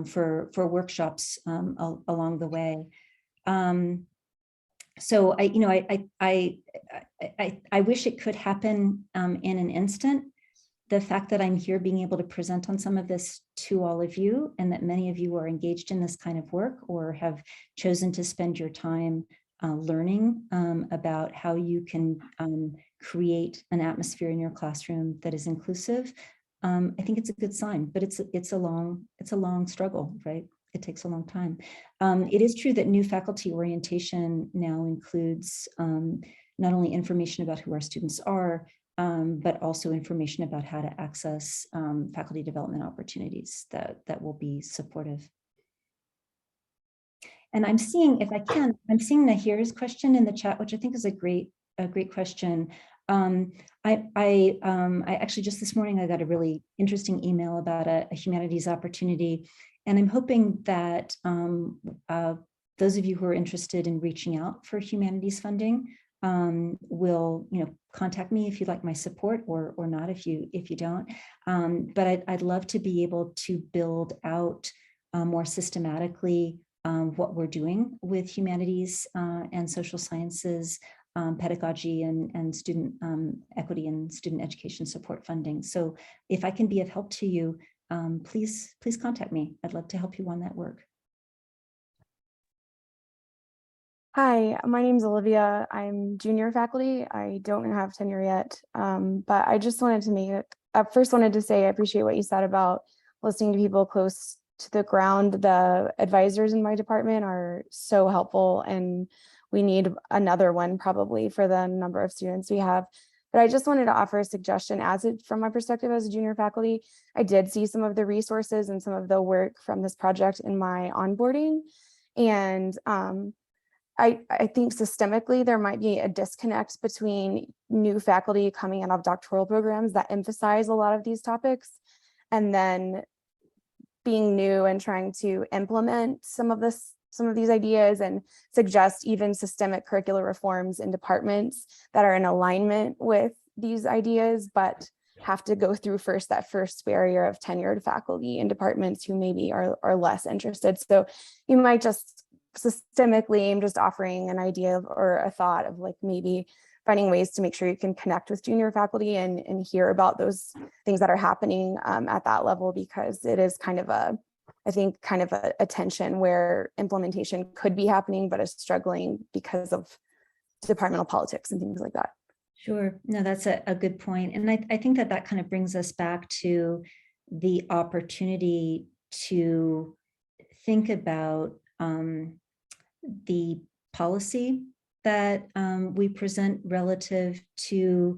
for workshops along the way. So I wish it could happen in an instant. The fact that I'm here being able to present on some of this to all of you, and that many of you are engaged in this kind of work or have chosen to spend your time learning about how you can create an atmosphere in your classroom that is inclusive. I think it's a good sign, but it's a long struggle, right? It takes a long time. It is true that new faculty orientation now includes not only information about who our students are, but also information about how to access faculty development opportunities that will be supportive. And I'm seeing, if I can, I'm seeing Nahir's question in the chat, which I think is a great question. I actually just this morning, I got a really interesting email about a humanities opportunity. And I'm hoping that those of you who are interested in reaching out for humanities funding will contact me if you'd like my support, or not if you don't. But I'd love to be able to build out more systematically what we're doing with humanities and social sciences, pedagogy and student equity and student education support funding. So if I can be of help to you, please contact me. I'd love to help you on that work. Hi, my name's Olivia. I'm junior faculty. I don't have tenure yet, but I just wanted to wanted to say I appreciate what you said about listening to people close to the ground. The advisors in my department are so helpful, and we need another one probably for the number of students we have. But I just wanted to offer a suggestion from my perspective as a junior faculty. I did see some of the resources and some of the work from this project in my onboarding. And I think systemically there might be a disconnect between new faculty coming out of doctoral programs that emphasize a lot of these topics, and then being new and trying to implement some of these ideas and suggest even systemic curricular reforms in departments that are in alignment with these ideas, but have to go through that first barrier of tenured faculty in departments who maybe are less interested. So you might just systemically, I'm just offering an idea or a thought of like maybe finding ways to make sure you can connect with junior faculty and hear about those things that are happening at that level, because it is kind of a tension where implementation could be happening, but is struggling because of departmental politics and things like that. Sure. No, that's a good point. And I think that kind of brings us back to the opportunity to think about the policy that we present relative to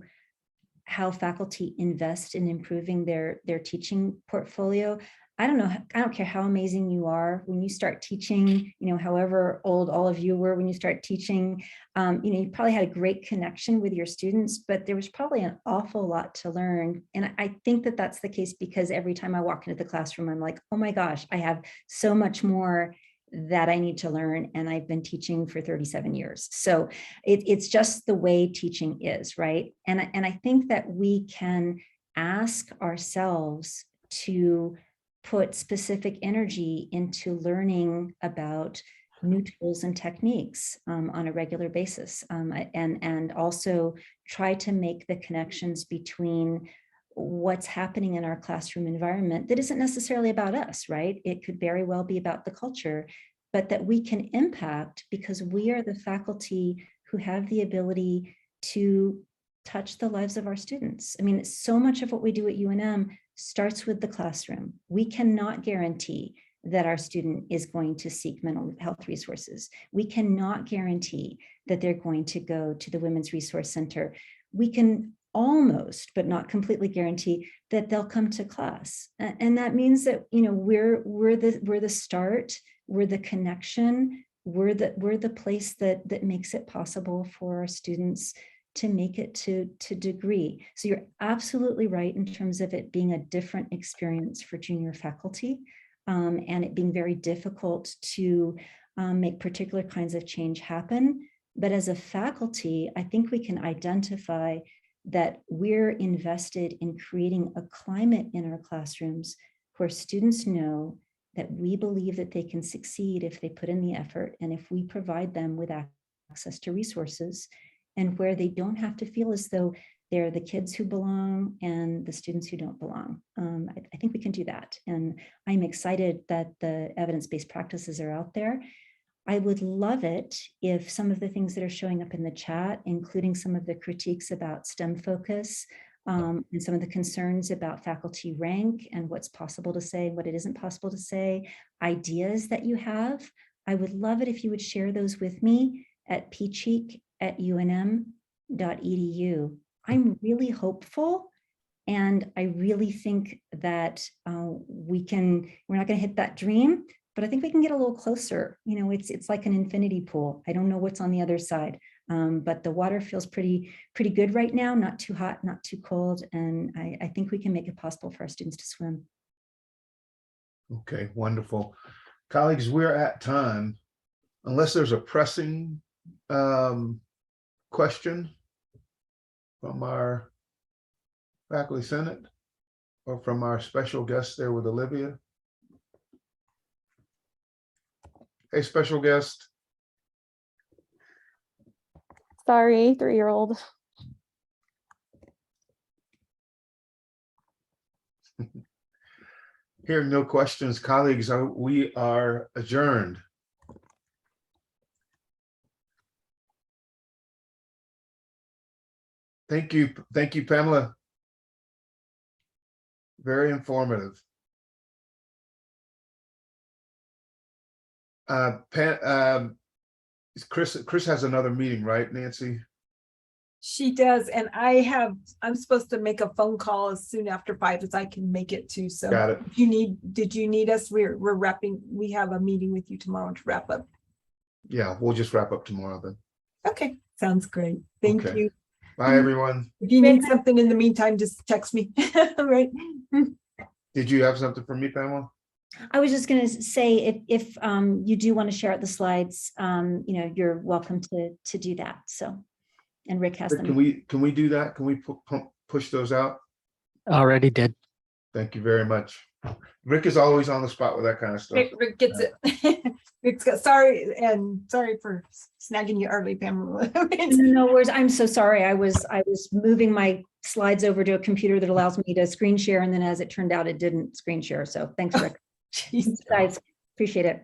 how faculty invest in improving their teaching portfolio. I don't care how amazing you are when you start teaching, however old all of you were when you start teaching, you probably had a great connection with your students, but there was probably an awful lot to learn. And I think that that's the case because every time I walk into the classroom, I'm like, oh my gosh, I have so much more that I need to learn, and I've been teaching for 37 years. So it's just the way teaching is, right? And I think that we can ask ourselves to put specific energy into learning about new tools and techniques on a regular basis, and also try to make the connections between what's happening in our classroom environment that isn't necessarily about us, right? It could very well be about the culture, but that we can impact because we are the faculty who have the ability to touch the lives of our students. I mean, so much of what we do at UNM starts with the classroom. We cannot guarantee that our student is going to seek mental health resources. We cannot guarantee that they're going to go to the Women's Resource Center. We can almost, but not completely guarantee that they'll come to class. And that means that, you know, we're the start, we're the connection, we're the place that makes it possible for our students to make it to degree. So you're absolutely right in terms of it being a different experience for junior faculty, and it being very difficult to make particular kinds of change happen. But as a faculty, I think we can identify that we're invested in creating a climate in our classrooms where students know that we believe that they can succeed if they put in the effort and if we provide them with access to resources, and where they don't have to feel as though they're the kids who belong and the students who don't belong. I think we can do that. And I'm excited that the evidence-based practices are out there. I would love it if some of the things that are showing up in the chat, including some of the critiques about STEM focus, and some of the concerns about faculty rank and what's possible to say, what it isn't possible to say, ideas that you have, I would love it if you would share those with me at pcheek@unm.edu. I'm really hopeful, and I really think that we're not going to hit that dream, but I think we can get a little closer. You know, it's like an infinity pool. I don't know what's on the other side, but the water feels pretty good right now, not too hot, not too cold, and I think we can make it possible for our students to swim. Okay, wonderful. Colleagues, we're at time. Unless there's a pressing question from our faculty senate or from our special guest there with Olivia. Hey, special guest. Sorry, 3-year-old. Hearing no questions, colleagues, we are adjourned. Thank you, Pamela. Very informative. Chris has another meeting, right, Nancy? She does, and I'm supposed to make a phone call as soon after 5 as I can make it to. So Got it. did you need us? We're wrapping, we have a meeting with you tomorrow to wrap up. Yeah, we'll just wrap up tomorrow then. Okay, sounds great. Thank Okay. you. Bye, everyone. If you need something in the meantime, just text me. Right. Did you have something for me, Pamela? I was just going to say, if you do want to share out the slides, you know, you're welcome to do that. So, and Rick has them. Can we do that? Can we push those out? Already did. Thank you very much. Rick is always on the spot with that kind of stuff. Rick gets it. Rick's got, sorry for snagging you early, Pamela. No worries. I'm so sorry. I was moving my slides over to a computer that allows me to screen share, and then as it turned out, it didn't screen share. So thanks, Rick. Thanks, guys, appreciate it.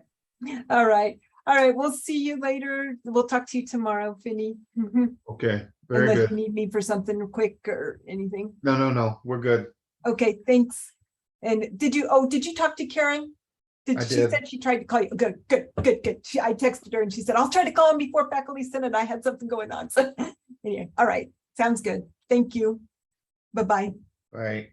All right. We'll see you later. We'll talk to you tomorrow, Finny. Okay, very Unless good. you need me for something quick or anything. No, we're good. Okay, thanks. And did you talk to Karen? She did. said she tried to call you. Good. I texted her and she said, I'll try to call him before faculty senate. I had something going on. So anyway, all right. Sounds good. Thank you. Bye-bye. Right.